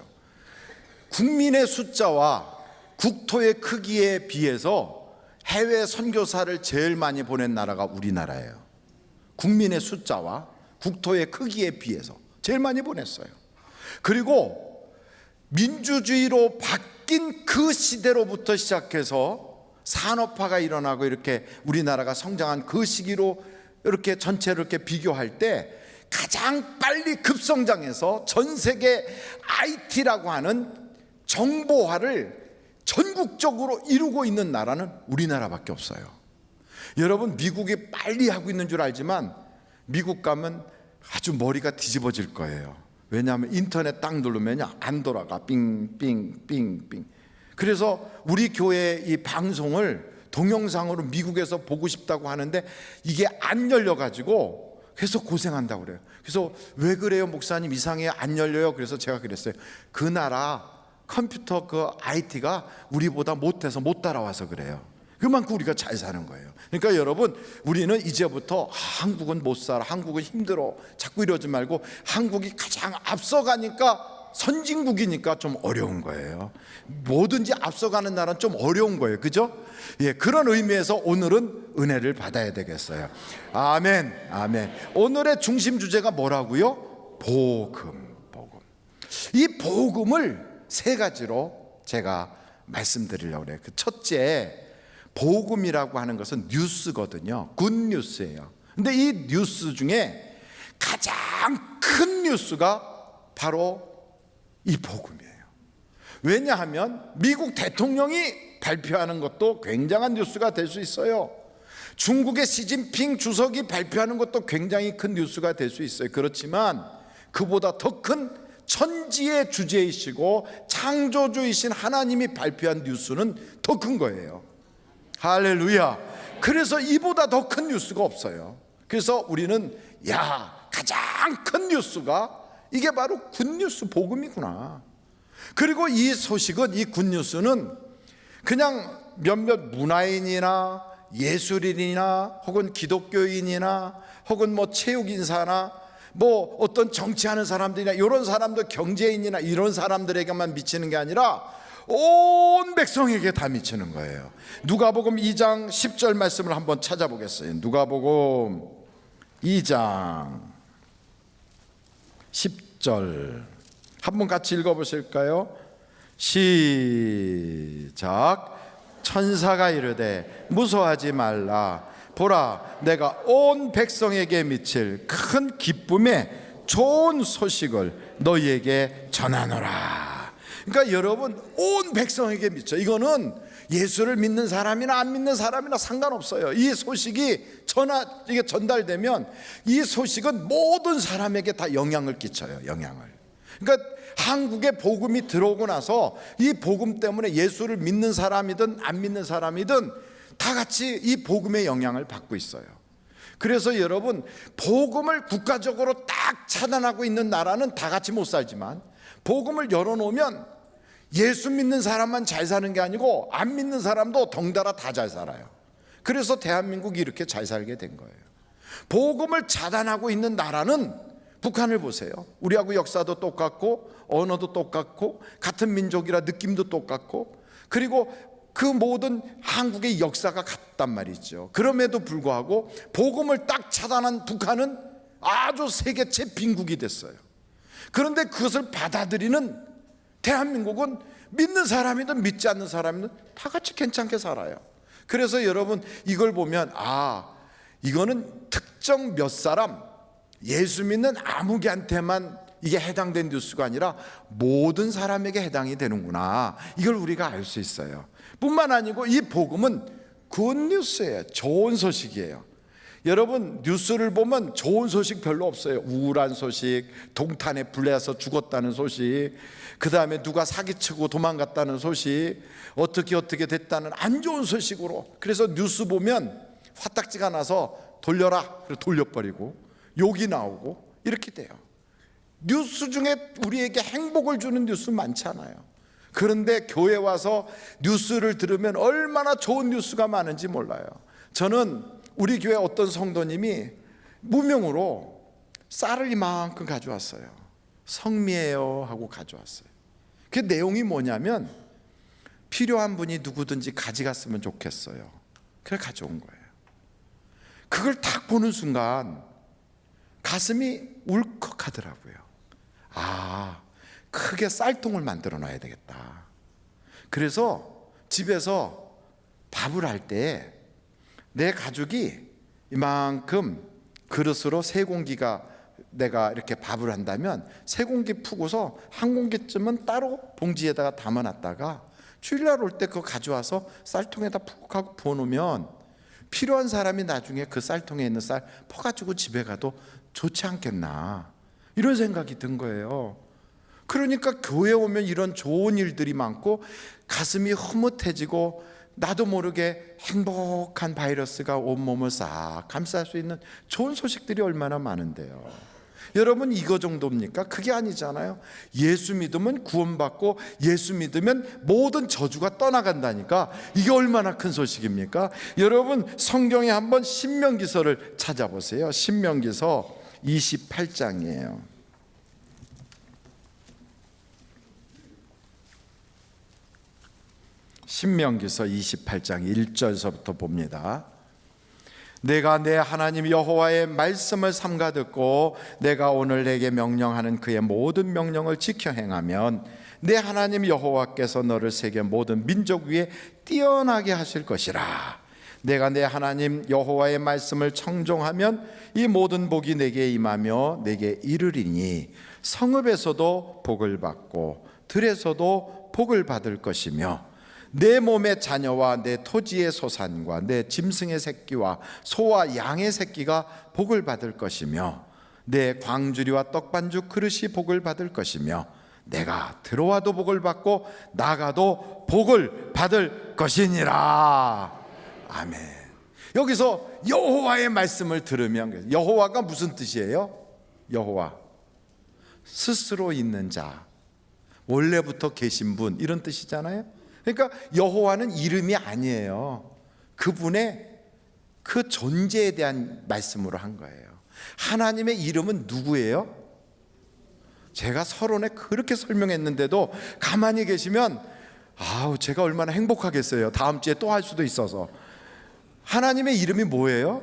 국민의 숫자와 국토의 크기에 비해서 해외 선교사를 제일 많이 보낸 나라가 우리나라예요. 국민의 숫자와 국토의 크기에 비해서 제일 많이 보냈어요. 그리고 민주주의로 바뀐 그 시대로부터 시작해서 산업화가 일어나고 이렇게 우리나라가 성장한 그 시기로 이렇게 전체를 이렇게 비교할 때 가장 빨리 급성장해서 전 세계 IT라고 하는 정보화를 전국적으로 이루고 있는 나라는 우리나라밖에 없어요. 여러분, 미국이 빨리 하고 있는 줄 알지만 미국 가면 아주 머리가 뒤집어질 거예요. 왜냐하면 인터넷 딱 누르면 안 돌아가. 빙빙빙빙. 그래서 우리 교회 이 방송을 동영상으로 미국에서 보고 싶다고 하는데 이게 안 열려가지고 계속 고생한다고 그래요. 그래서 왜 그래요, 목사님? 이상해요, 안 열려요. 그래서 제가 그랬어요. 그 나라 컴퓨터 그 IT가 우리보다 못해서 못 따라와서 그래요. 그만큼 우리가 잘 사는 거예요. 그러니까 여러분, 우리는 이제부터 한국은 못 살아, 한국은 힘들어 자꾸 이러지 말고 한국이 가장 앞서가니까 선진국이니까 좀 어려운 거예요. 뭐든지 앞서가는 나라는 좀 어려운 거예요. 그죠? 예, 그런 의미에서 오늘은 은혜를 받아야 되겠어요. 아멘, 아멘. 오늘의 중심 주제가 뭐라고요? 복음. 이 복음을 세 가지로 제가 말씀드리려고 그래요. 그 첫째, 복음이라고 하는 것은 뉴스거든요. 굿뉴스예요. 근데 이 뉴스 중에 가장 큰 뉴스가 바로 이 복음이에요. 왜냐하면 미국 대통령이 발표하는 것도 굉장한 뉴스가 될 수 있어요. 중국의 시진핑 주석이 발표하는 것도 굉장히 큰 뉴스가 될 수 있어요. 그렇지만 그보다 더 큰 천지의 주제이시고 창조주이신 하나님이 발표한 뉴스는 더 큰 거예요. 할렐루야. 그래서 이보다 더 큰 뉴스가 없어요. 그래서 우리는 가장 큰 뉴스가 이게 바로 굿뉴스 복음이구나. 그리고 이 소식은, 이 굿뉴스는 그냥 몇몇 문화인이나 예술인이나 혹은 기독교인이나 혹은 뭐 체육인사나 뭐 어떤 정치하는 사람들이나 이런 사람들, 경제인이나 이런 사람들에게만 미치는 게 아니라 온 백성에게 다 미치는 거예요. 누가복음 2장 10절 말씀을 한번 찾아보겠어요. 누가복음 2장 10절 한번 같이 읽어보실까요? 시작. 천사가 이르되 무서워하지 말라. 보라, 내가 온 백성에게 미칠 큰 기쁨의 좋은 소식을 너희에게 전하노라. 그러니까 여러분, 온 백성에게 미쳐. 이거는 예수를 믿는 사람이나 안 믿는 사람이나 상관없어요. 이 소식이 이게 전달되면 이 소식은 모든 사람에게 다 영향을 끼쳐요. 영향을. 그러니까 한국에 복음이 들어오고 나서 이 복음 때문에 예수를 믿는 사람이든 안 믿는 사람이든 다 같이 이 복음의 영향을 받고 있어요. 그래서 여러분, 복음을 국가적으로 딱 차단하고 있는 나라는 다 같이 못 살지만 복음을 열어놓으면 예수 믿는 사람만 잘 사는 게 아니고 안 믿는 사람도 덩달아 다 잘 살아요. 그래서 대한민국이 이렇게 잘 살게 된 거예요. 복음을 차단하고 있는 나라는 북한을 보세요. 우리하고 역사도 똑같고 언어도 똑같고 같은 민족이라 느낌도 똑같고 그리고 그 모든 한국의 역사가 같단 말이죠. 그럼에도 불구하고 복음을 딱 차단한 북한은 아주 세계 제빈국이 됐어요. 그런데 그것을 받아들이는 대한민국은 믿는 사람이든 믿지 않는 사람이든 다 같이 괜찮게 살아요. 그래서 여러분, 이걸 보면 이거는 특정 몇 사람, 예수 믿는 아무개한테만 이게 해당된 뉴스가 아니라 모든 사람에게 해당이 되는구나. 이걸 우리가 알 수 있어요. 뿐만 아니고 이 복음은 굿뉴스예요. 좋은 소식이에요. 여러분, 뉴스를 보면 좋은 소식 별로 없어요. 우울한 소식, 동탄에 불에서 죽었다는 소식, 그 다음에 누가 사기치고 도망갔다는 소식, 어떻게 됐다는 안 좋은 소식으로. 그래서 뉴스 보면 화딱지가 나서 돌려라, 그래서 돌려버리고 욕이 나오고 이렇게 돼요. 뉴스 중에 우리에게 행복을 주는 뉴스 많지 않아요. 그런데 교회 와서 뉴스를 들으면 얼마나 좋은 뉴스가 많은지 몰라요. 저는 우리 교회 어떤 성도님이 무명으로 쌀을 이만큼 가져왔어요. 성미예요 하고 가져왔어요. 그 내용이 뭐냐면 필요한 분이 누구든지 가져갔으면 좋겠어요. 그래 가져온 거예요. 그걸 딱 보는 순간 가슴이 울컥하더라고요. 크게 쌀통을 만들어 놔야 되겠다. 그래서 집에서 밥을 할 때 내 가족이 이만큼 그릇으로 3공기가 내가 이렇게 밥을 한다면 3공기 푸고서 1공기쯤은 따로 봉지에다가 담아놨다가 주일날 올 때 그거 가져와서 쌀통에다 푹 하고 부어놓으면 필요한 사람이 나중에 그 쌀통에 있는 쌀 퍼가지고 집에 가도 좋지 않겠나, 이런 생각이 든 거예요. 그러니까 교회 오면 이런 좋은 일들이 많고 가슴이 흐뭇해지고 나도 모르게 행복한 바이러스가 온몸을 싹 감쌀 수 있는 좋은 소식들이 얼마나 많은데요. 여러분, 이거 정도입니까? 그게 아니잖아요. 예수 믿으면 구원받고 예수 믿으면 모든 저주가 떠나간다니까. 이게 얼마나 큰 소식입니까? 여러분, 성경에 한번 신명기서를 찾아보세요. 신명기서 28장이에요. 신명기서 28장 1절서부터 봅니다. 내가 내 하나님 여호와의 말씀을 삼가 듣고 내가 오늘 내게 명령하는 그의 모든 명령을 지켜 행하면 내 하나님 여호와께서 너를 세계 모든 민족 위에 뛰어나게 하실 것이라. 내가 내 하나님 여호와의 말씀을 청종하면 이 모든 복이 내게 임하며 내게 이르리니 성읍에서도 복을 받고 들에서도 복을 받을 것이며 내 몸의 자녀와 내 토지의 소산과 내 짐승의 새끼와 소와 양의 새끼가 복을 받을 것이며 내 광주리와 떡반죽 그릇이 복을 받을 것이며 내가 들어와도 복을 받고 나가도 복을 받을 것이니라. 아멘. 여기서 여호와의 말씀을 들으면, 여호와가 무슨 뜻이에요? 여호와, 스스로 있는 자, 원래부터 계신 분, 이런 뜻이잖아요. 그러니까 여호와는 이름이 아니에요. 그분의 그 존재에 대한 말씀으로 한 거예요. 하나님의 이름은 누구예요? 제가 서론에 그렇게 설명했는데도 가만히 계시면 제가 얼마나 행복하겠어요. 다음 주에 또 할 수도 있어서. 하나님의 이름이 뭐예요?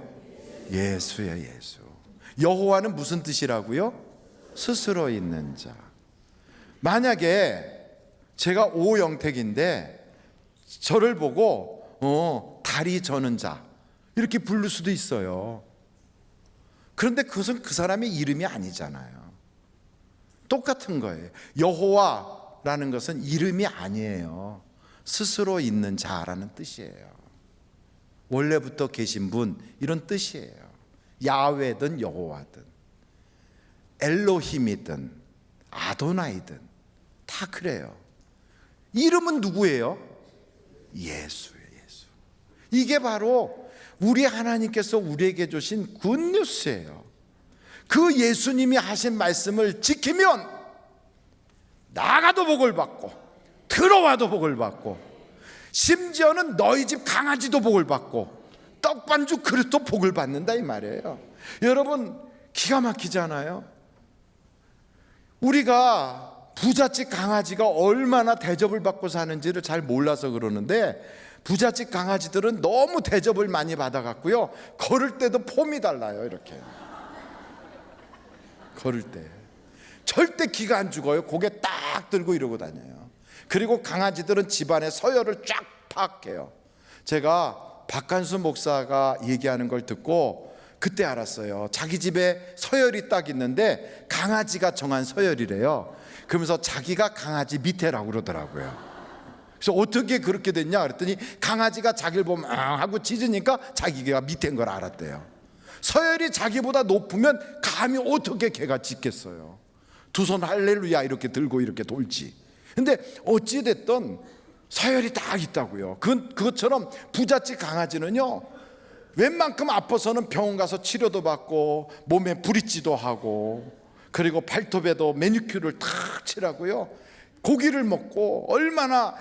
예수예요. 예수. 여호와는 무슨 뜻이라고요? 스스로 있는 자. 만약에 제가 오영택인데 저를 보고 다리 저는 자 이렇게 부를 수도 있어요. 그런데 그것은 그 사람의 이름이 아니잖아요. 똑같은 거예요. 여호와라는 것은 이름이 아니에요. 스스로 있는 자라는 뜻이에요. 원래부터 계신 분, 이런 뜻이에요. 야훼든 여호와든 엘로힘이든 아도나이든 다 그래요. 이름은 누구예요? 예수예요. 예수. 이게 바로 우리 하나님께서 우리에게 주신 굿뉴스예요. 그 예수님이 하신 말씀을 지키면 나가도 복을 받고 들어와도 복을 받고 심지어는 너희 집 강아지도 복을 받고 떡반죽 그릇도 복을 받는다 이 말이에요. 여러분 기가 막히잖아요. 우리가 부잣집 강아지가 얼마나 대접을 받고 사는지를 잘 몰라서 그러는데 부잣집 강아지들은 너무 대접을 많이 받아갖고요, 걸을 때도 폼이 달라요. 이렇게 걸을 때 절대 기가 안 죽어요. 고개 딱 들고 이러고 다녀요. 그리고 강아지들은 집안에 서열을 쫙 파악해요. 제가 박한수 목사가 얘기하는 걸 듣고 그때 알았어요. 자기 집에 서열이 딱 있는데 강아지가 정한 서열이래요. 그러면서 자기가 강아지 밑에라고 그러더라고요. 그래서 어떻게 그렇게 됐냐 그랬더니 강아지가 자기를 보면 하고 짖으니까 자기가 밑에인 걸 알았대요. 서열이 자기보다 높으면 감히 어떻게 걔가 짖겠어요. 두 손 할렐루야 이렇게 들고 이렇게 돌지. 근데 어찌됐든 서열이 딱 있다고요. 그것처럼 부잣집 강아지는요, 웬만큼 아파서는 병원 가서 치료도 받고 몸에 브릿지도 하고 그리고 발톱에도 매니큐어를 탁 칠하고요, 고기를 먹고 얼마나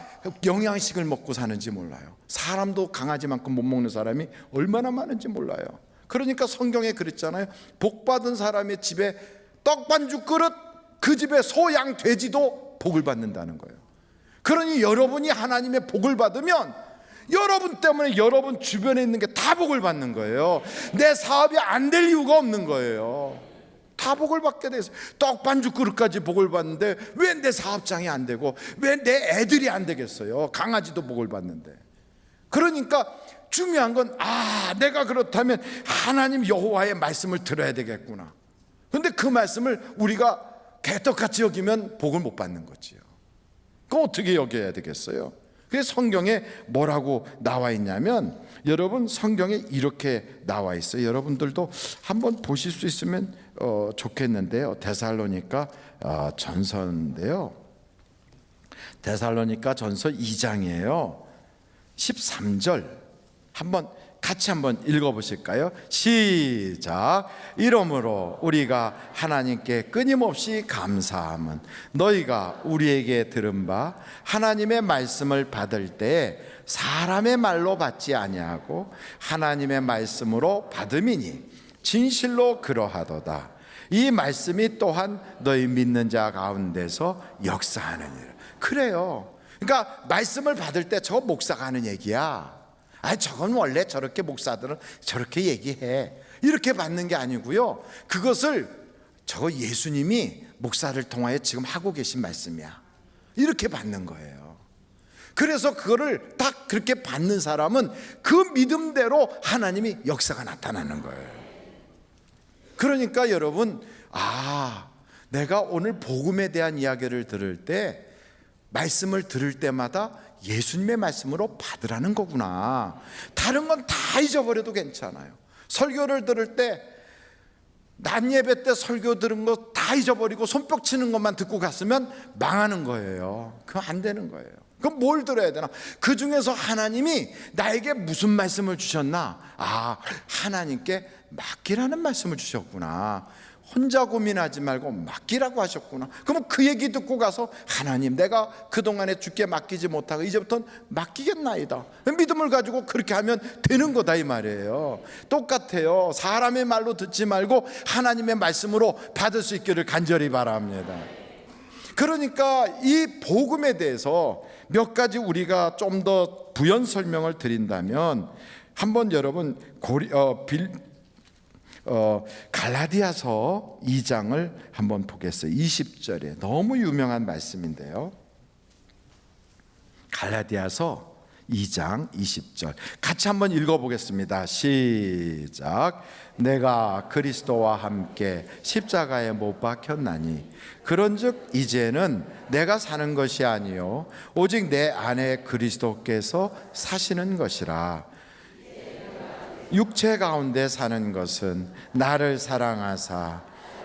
영양식을 먹고 사는지 몰라요. 사람도 강아지만큼 못 먹는 사람이 얼마나 많은지 몰라요. 그러니까 성경에 그랬잖아요. 복 받은 사람의 집에 떡반죽 그릇, 그 집에 소, 양, 돼지도 복을 받는다는 거예요. 그러니 여러분이 하나님의 복을 받으면 여러분 때문에 여러분 주변에 있는 게 다 복을 받는 거예요. 내 사업이 안 될 이유가 없는 거예요. 다 복을 받게 돼서 떡반죽 그릇까지 복을 받는데 왜 내 사업장이 안 되고 왜 내 애들이 안 되겠어요? 강아지도 복을 받는데. 그러니까 중요한 건 내가 그렇다면 하나님 여호와의 말씀을 들어야 되겠구나. 그런데 그 말씀을 우리가 개떡같이 여기면 복을 못 받는 거지요. 그럼 어떻게 여겨야 되겠어요? 그래서 성경에 뭐라고 나와 있냐면, 여러분 성경에 이렇게 나와 있어요. 여러분들도 한번 보실 수 있으면 좋겠는데요. 데살로니가 전서인데요. 데살로니가 전서 2장이에요. 13절 같이 한번 읽어보실까요? 시작. 이러므로 우리가 하나님께 끊임없이 감사함은 너희가 우리에게 들은 바 하나님의 말씀을 받을 때 사람의 말로 받지 아니하고 하나님의 말씀으로 받음이니 진실로 그러하도다. 이 말씀이 또한 너희 믿는 자 가운데서 역사하느니라. 그래요. 그러니까 말씀을 받을 때 저거 목사가 하는 얘기야. 아, 저건 원래 저렇게 목사들은 저렇게 얘기해. 이렇게 받는 게 아니고요. 그것을 저거 예수님이 목사를 통하여 지금 하고 계신 말씀이야. 이렇게 받는 거예요. 그래서 그거를 딱 그렇게 받는 사람은 그 믿음대로 하나님이 역사가 나타나는 거예요. 그러니까 여러분, 내가 오늘 복음에 대한 이야기를 들을 때, 말씀을 들을 때마다 예수님의 말씀으로 받으라는 거구나. 다른 건 다 잊어버려도 괜찮아요. 설교를 들을 때 낮 예배 때 설교 들은 거 다 잊어버리고 손뼉 치는 것만 듣고 갔으면 망하는 거예요. 그거 안 되는 거예요. 그럼 뭘 들어야 되나? 그 중에서 하나님이 나에게 무슨 말씀을 주셨나? 하나님께 맡기라는 말씀을 주셨구나. 혼자 고민하지 말고 맡기라고 하셨구나. 그러면 그 얘기 듣고 가서 하나님, 내가 그동안에 주께 맡기지 못하고 이제부터는 맡기겠나이다. 믿음을 가지고 그렇게 하면 되는 거다 이 말이에요. 똑같아요. 사람의 말로 듣지 말고 하나님의 말씀으로 받을 수 있기를 간절히 바랍니다. 그러니까 이 복음에 대해서 몇 가지 우리가 좀 더 부연 설명을 드린다면, 한번 여러분 갈라디아서 2장을 한번 보겠어요. 20절에 너무 유명한 말씀인데요. 갈라디아서 2장 20절 같이 한번 읽어보겠습니다. 시작. 내가 그리스도와 함께 십자가에 못 박혔나니 그런즉 이제는 내가 사는 것이 아니요 오직 내 안에 그리스도께서 사시는 것이라. 육체 가운데 사는 것은 나를 사랑하사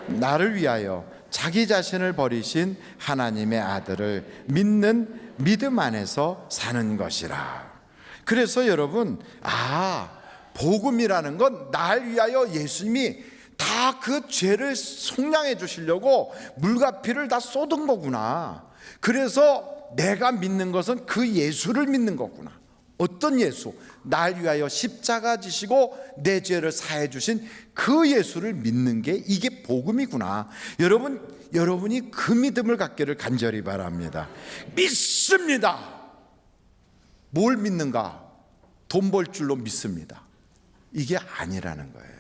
나를 위하여 자기 자신을 버리신 하나님의 아들을 믿는 믿음 안에서 사는 것이라. 그래서 여러분, 복음이라는 건 날 위하여 예수님이 다 그 죄를 속량해 주시려고 물과 피를 다 쏟은 거구나. 그래서 내가 믿는 것은 그 예수를 믿는 거구나. 어떤 예수? 날 위하여 십자가 지시고 내 죄를 사해 주신 그 예수를 믿는 게 이게 복음이구나. 여러분이 그 믿음을 갖기를 간절히 바랍니다. 믿습니다. 뭘 믿는가? 돈 벌 줄로 믿습니다. 이게 아니라는 거예요.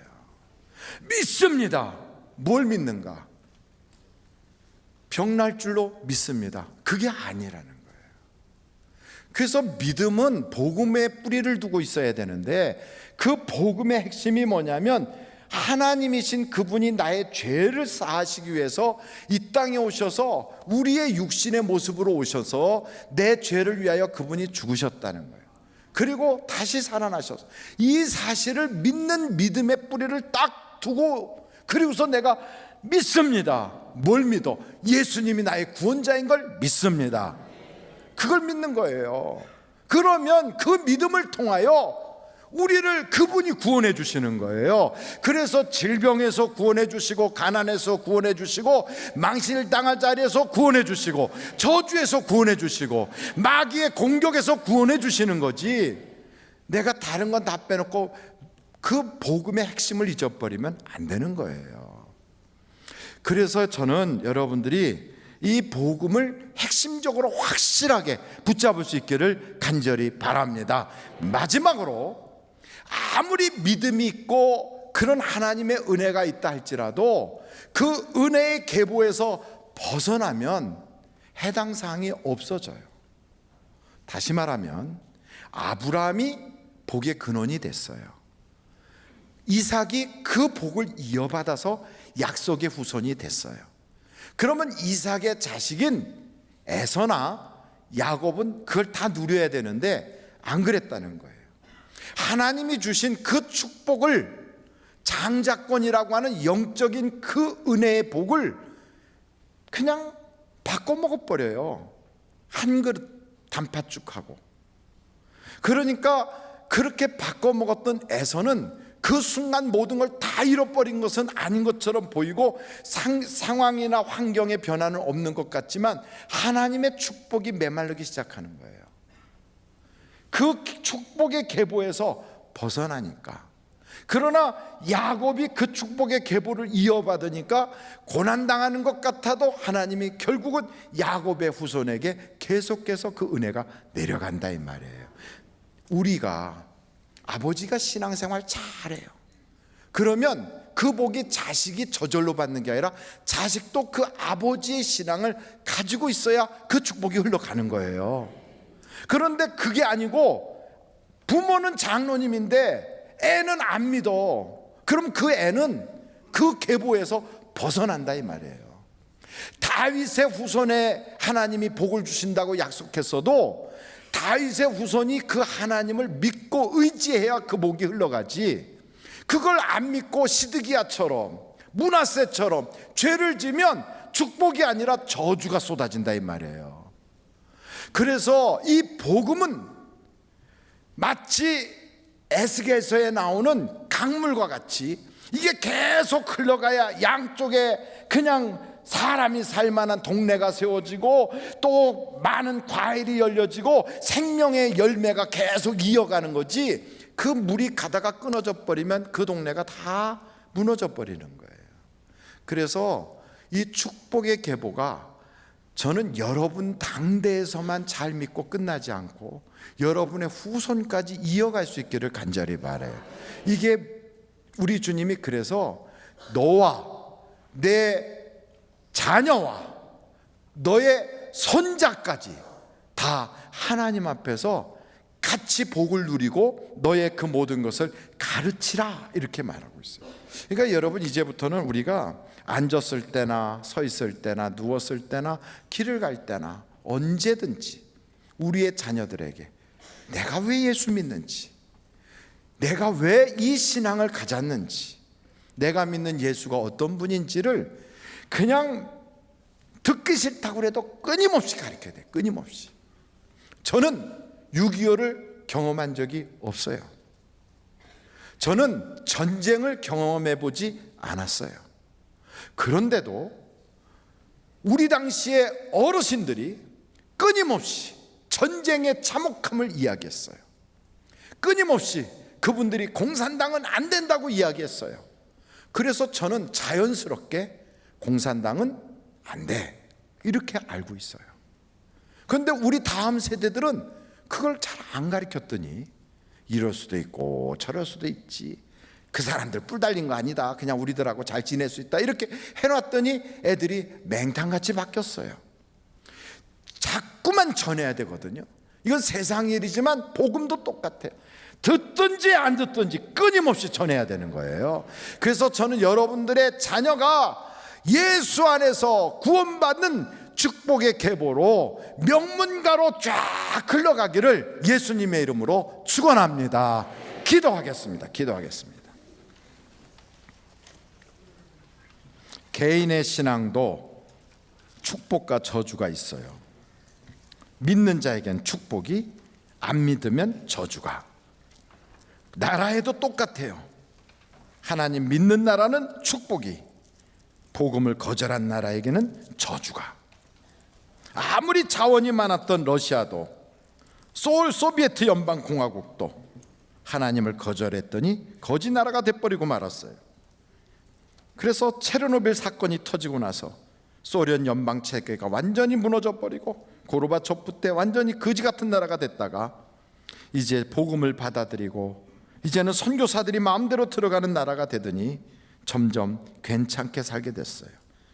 믿습니다. 뭘 믿는가? 병날 줄로 믿습니다. 그게 아니라는 거예요. 그래서 믿음은 복음에 뿌리를 두고 있어야 되는데, 그 복음의 핵심이 뭐냐면 하나님이신 그분이 나의 죄를 사하시기 위해서 이 땅에 오셔서 우리의 육신의 모습으로 오셔서 내 죄를 위하여 그분이 죽으셨다는 거예요. 그리고 다시 살아나셔서 이 사실을 믿는 믿음의 뿌리를 딱 두고, 그리고서 내가 믿습니다. 뭘 믿어? 예수님이 나의 구원자인 걸 믿습니다. 그걸 믿는 거예요. 그러면 그 믿음을 통하여 우리를 그분이 구원해 주시는 거예요. 그래서 질병에서 구원해 주시고, 가난에서 구원해 주시고, 망신을 당할 자리에서 구원해 주시고, 저주에서 구원해 주시고, 마귀의 공격에서 구원해 주시는 거지. 내가 다른 건 다 빼놓고 그 복음의 핵심을 잊어버리면 안 되는 거예요. 그래서 저는 여러분들이 이 복음을 핵심적으로 확실하게 붙잡을 수 있기를 간절히 바랍니다. 마지막으로, 아무리 믿음이 있고 그런 하나님의 은혜가 있다 할지라도 그 은혜의 계보에서 벗어나면 해당 사항이 없어져요. 다시 말하면 아브라함이 복의 근원이 됐어요. 이삭이 그 복을 이어받아서 약속의 후손이 됐어요. 그러면 이삭의 자식인 에서나 야곱은 그걸 다 누려야 되는데 안 그랬다는 거예요. 하나님이 주신 그 축복을, 장자권이라고 하는 영적인 그 은혜의 복을 그냥 바꿔 먹어버려요. 한 그릇 단팥죽하고. 그러니까 그렇게 바꿔 먹었던 에서는 그 순간 모든 걸 다 잃어버린 것은 아닌 것처럼 보이고 상황이나 환경의 변화는 없는 것 같지만 하나님의 축복이 메말르기 시작하는 거예요. 그 축복의 계보에서 벗어나니까 그러나 야곱이 그 축복의 계보를 이어받으니까 고난당하는 것 같아도 하나님이 결국은 야곱의 후손에게 계속해서 그 은혜가 내려간다 이 말이에요. 우리가 아버지가 신앙생활 잘해요. 그러면 그 복이 자식이 저절로 받는 게 아니라 자식도 그 아버지의 신앙을 가지고 있어야 그 축복이 흘러가는 거예요. 그런데 그게 아니고 부모는 장로님인데 애는 안 믿어. 그럼 그 애는 그 계보에서 벗어난다 이 말이에요. 다윗의 후손에 하나님이 복을 주신다고 약속했어도 다윗의 후손이 그 하나님을 믿고 의지해야 그 복이 흘러가지, 그걸 안 믿고 시드기야처럼 므낫세처럼 죄를 지면 축복이 아니라 저주가 쏟아진다 이 말이에요. 그래서 이 복음은 마치 에스겔서에 나오는 강물과 같이 이게 계속 흘러가야 양쪽에 그냥 사람이 살만한 동네가 세워지고 또 많은 과일이 열려지고 생명의 열매가 계속 이어가는 거지, 그 물이 가다가 끊어져 버리면 그 동네가 다 무너져 버리는 거예요. 그래서 이 축복의 계보가 저는 여러분 당대에서만 잘 믿고 끝나지 않고 여러분의 후손까지 이어갈 수 있기를 간절히 바라요. 이게 우리 주님이 그래서 너와 내 자녀와 너의 손자까지 다 하나님 앞에서 같이 복을 누리고 너의 그 모든 것을 가르치라 이렇게 말하고 있어요. 그러니까 여러분 이제부터는 우리가 앉았을 때나 서 있을 때나 누웠을 때나 길을 갈 때나 언제든지 우리의 자녀들에게 내가 왜 예수 믿는지, 내가 왜 이 신앙을 가졌는지, 내가 믿는 예수가 어떤 분인지를 그냥 듣기 싫다고 해도 끊임없이 가르쳐야 돼. 끊임없이. 저는 6.25를 경험한 적이 없어요. 저는 전쟁을 경험해 보지 않았어요. 그런데도 우리 당시의 어르신들이 끊임없이 전쟁의 참혹함을 이야기했어요. 끊임없이 그분들이 공산당은 안 된다고 이야기했어요. 그래서 저는 자연스럽게 공산당은 안 돼 이렇게 알고 있어요. 그런데 우리 다음 세대들은 그걸 잘 안 가르쳤더니 이럴 수도 있고 저럴 수도 있지, 그 사람들 뿔 달린 거 아니다, 그냥 우리들하고 잘 지낼 수 있다 이렇게 해놨더니 애들이 맹탕같이 바뀌었어요. 자꾸만 전해야 되거든요. 이건 세상 일이지만 복음도 똑같아요. 듣든지 안 듣든지 끊임없이 전해야 되는 거예요. 그래서 저는 여러분들의 자녀가 예수 안에서 구원받는 축복의 계보로 명문가로 쫙 흘러가기를 예수님의 이름으로 축원합니다. 기도하겠습니다. 개인의 신앙도 축복과 저주가 있어요. 믿는 자에겐 축복이, 안 믿으면 저주가. 나라에도 똑같아요. 하나님 믿는 나라는 축복이, 복음을 거절한 나라에게는 저주가. 아무리 자원이 많았던 러시아도, 소비에트 연방공화국도 하나님을 거절했더니 거지 나라가 돼버리고 말았어요. 그래서 체르노빌 사건이 터지고 나서 소련 연방 체계가 완전히 무너져 버리고 고르바초프 때 완전히 거지 같은 나라가 됐다가 이제 복음을 받아들이고 이제는 선교사들이 마음대로 들어가는 나라가 되더니 점점 괜찮게 살게 됐어요.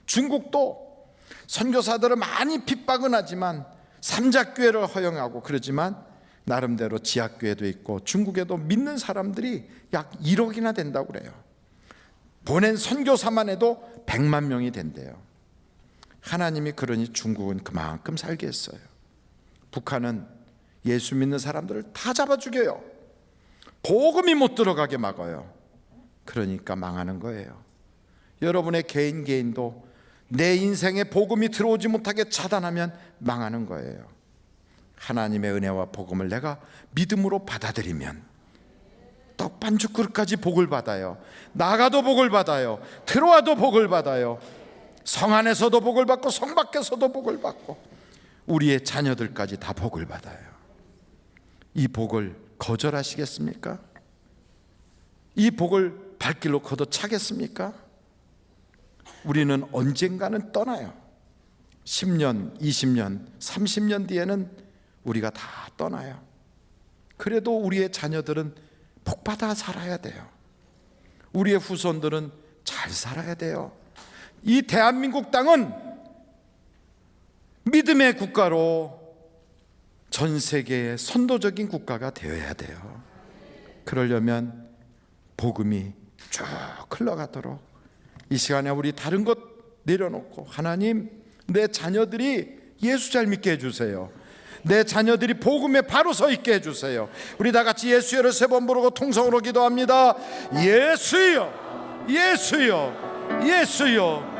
중국도 선교사들은 많이 핍박은 하지만 삼자교회를 허용하고 그러지만 나름대로 지하교회도 있고 중국에도 믿는 사람들이 약 1억이나 된다고 그래요. 보낸 선교사만 해도 100만 명이 된대요. 하나님이 그러니 중국은 그만큼 살게 했어요. 북한은 예수 믿는 사람들을 다 잡아 죽여요. 복음이 못 들어가게 막아요. 그러니까 망하는 거예요. 여러분의 개인도 내 인생에 복음이 들어오지 못하게 차단하면 망하는 거예요. 하나님의 은혜와 복음을 내가 믿음으로 받아들이면 떡반죽 그릇까지 복을 받아요. 나가도 복을 받아요. 들어와도 복을 받아요. 성 안에서도 복을 받고 성 밖에서도 복을 받고 우리의 자녀들까지 다 복을 받아요. 이 복을 거절하시겠습니까? 이 복을 발길로 걷어차겠습니까? 우리는 언젠가는 떠나요. 10년, 20년, 30년 뒤에는 우리가 다 떠나요. 그래도 우리의 자녀들은 복받아 살아야 돼요. 우리의 후손들은 잘 살아야 돼요. 이 대한민국 땅은 믿음의 국가로 전 세계의 선도적인 국가가 되어야 돼요. 그러려면 복음이 쭉 흘러가도록 이 시간에 우리 다른 것 내려놓고, 하나님, 내 자녀들이 예수 잘 믿게 해주세요. 내 자녀들이 복음에 바로 서 있게 해주세요. 우리 다 같이 예수여를 3번 부르고 통성으로 기도합니다. 예수여, 예수여, 예수여.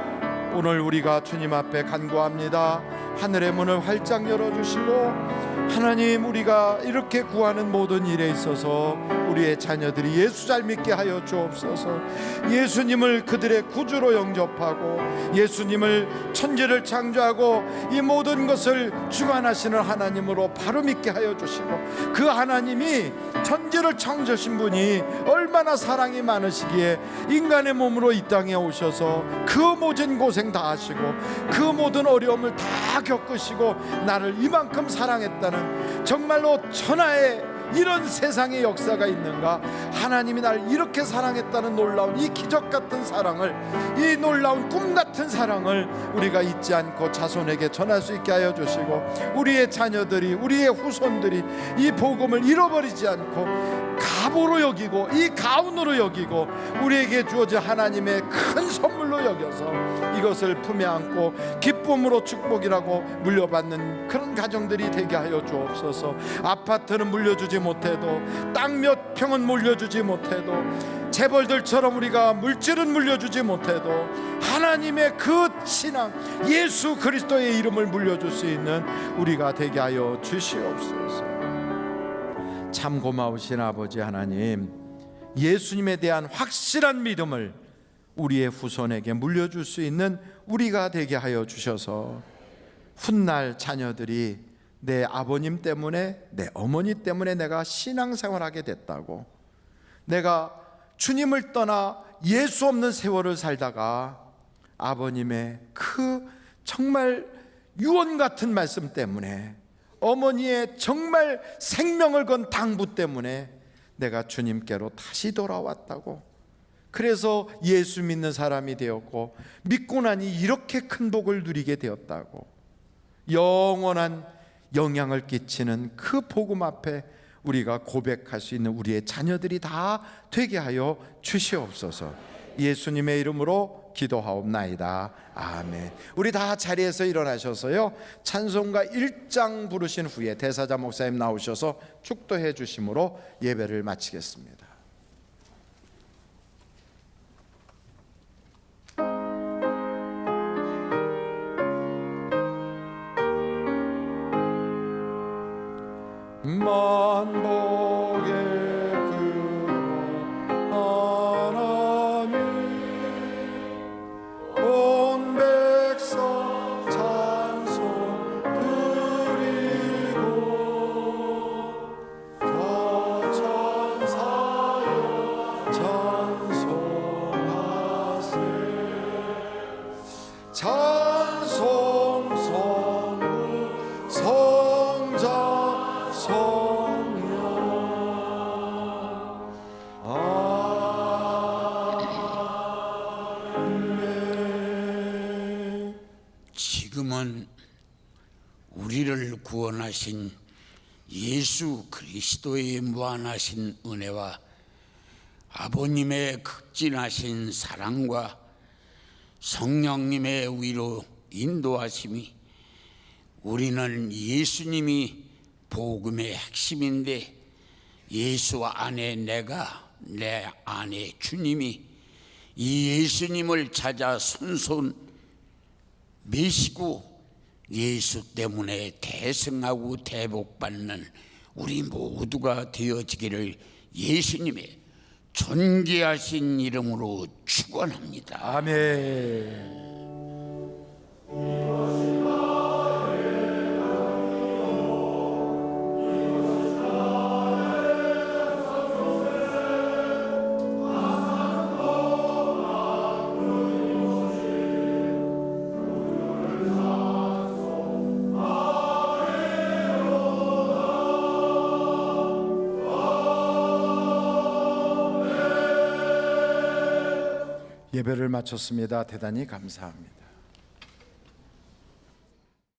오늘 우리가 주님 앞에 간구합니다. 하늘의 문을 활짝 열어주시고, 하나님, 우리가 이렇게 구하는 모든 일에 있어서 우리의 자녀들이 예수 잘 믿게 하여 주옵소서. 예수님을 그들의 구주로 영접하고 예수님을 천지를 창조하고 이 모든 것을 주관하시는 하나님으로 바로 믿게 하여 주시고, 그 하나님이 천지를 창조하신 분이 얼마나 사랑이 많으시기에 인간의 몸으로 이 땅에 오셔서 그 모든 고생 다 하시고 그 모든 어려움을 다 겪으시고 나를 이만큼 사랑했다는, 정말로 천하에 이런 세상의 역사가 있는가? 하나님이 날 이렇게 사랑했다는 놀라운 이 기적 같은 사랑을, 이 놀라운 꿈 같은 사랑을 우리가 잊지 않고 자손에게 전할 수 있게 하여 주시고, 우리의 자녀들이, 우리의 후손들이 이 복음을 잃어버리지 않고 가보로 여기고 이 가운으로 여기고 우리에게 주어진 하나님의 큰 선물로 여겨서 이것을 품에 안고 기쁨으로 축복이라고 물려받는 그런 가정들이 되게 하여 주옵소서. 아파트는 물려주지 못해도, 땅 몇 평은 물려주지 못해도, 재벌들처럼 우리가 물질은 물려주지 못해도 하나님의 그 신앙, 예수 그리스도의 이름을 물려줄 수 있는 우리가 되게 하여 주시옵소서. 참 고마우신 아버지 하나님, 예수님에 대한 확실한 믿음을 우리의 후손에게 물려줄 수 있는 우리가 되게 하여 주셔서 훗날 자녀들이 내 아버님 때문에, 내 어머니 때문에 내가 신앙생활하게 됐다고, 내가 주님을 떠나 예수 없는 세월을 살다가 아버님의 그 정말 유언 같은 말씀 때문에, 어머니의 정말 생명을 건 당부 때문에 내가 주님께로 다시 돌아왔다고, 그래서 예수 믿는 사람이 되었고 믿고 나니 이렇게 큰 복을 누리게 되었다고, 영원한 영향을 끼치는 그 복음 앞에 우리가 고백할 수 있는 우리의 자녀들이 다 되게 하여 주시옵소서. 예수님의 이름으로 기도하옵나이다. 아멘. 우리 다 자리에서 일어나셔서요, 찬송가 1장 부르신 후에 대사자 목사님 나오셔서 축도해 주심으로 예배를 마치겠습니다. 만복의 근원 하나님, 온 백성 찬송 드리고 저 천사여 찬송하세. 찬송 성부 성자 성령. 아멘. 지금은 우리를 구원하신 예수 그리스도의 무한하신 은혜와 아버님의 극진하신 사랑과 성령님의 위로 인도하심이, 우리는 예수님이 복음의 핵심인데 예수 안에 내가, 내 안에 주님이, 이 예수님을 찾아 손손 메시고 예수 때문에 대승하고 대복받는 우리 모두가 되어지기를 예수님의 존귀하신 이름으로 축원합니다. 아멘. 예배를 마쳤습니다. 대단히 감사합니다.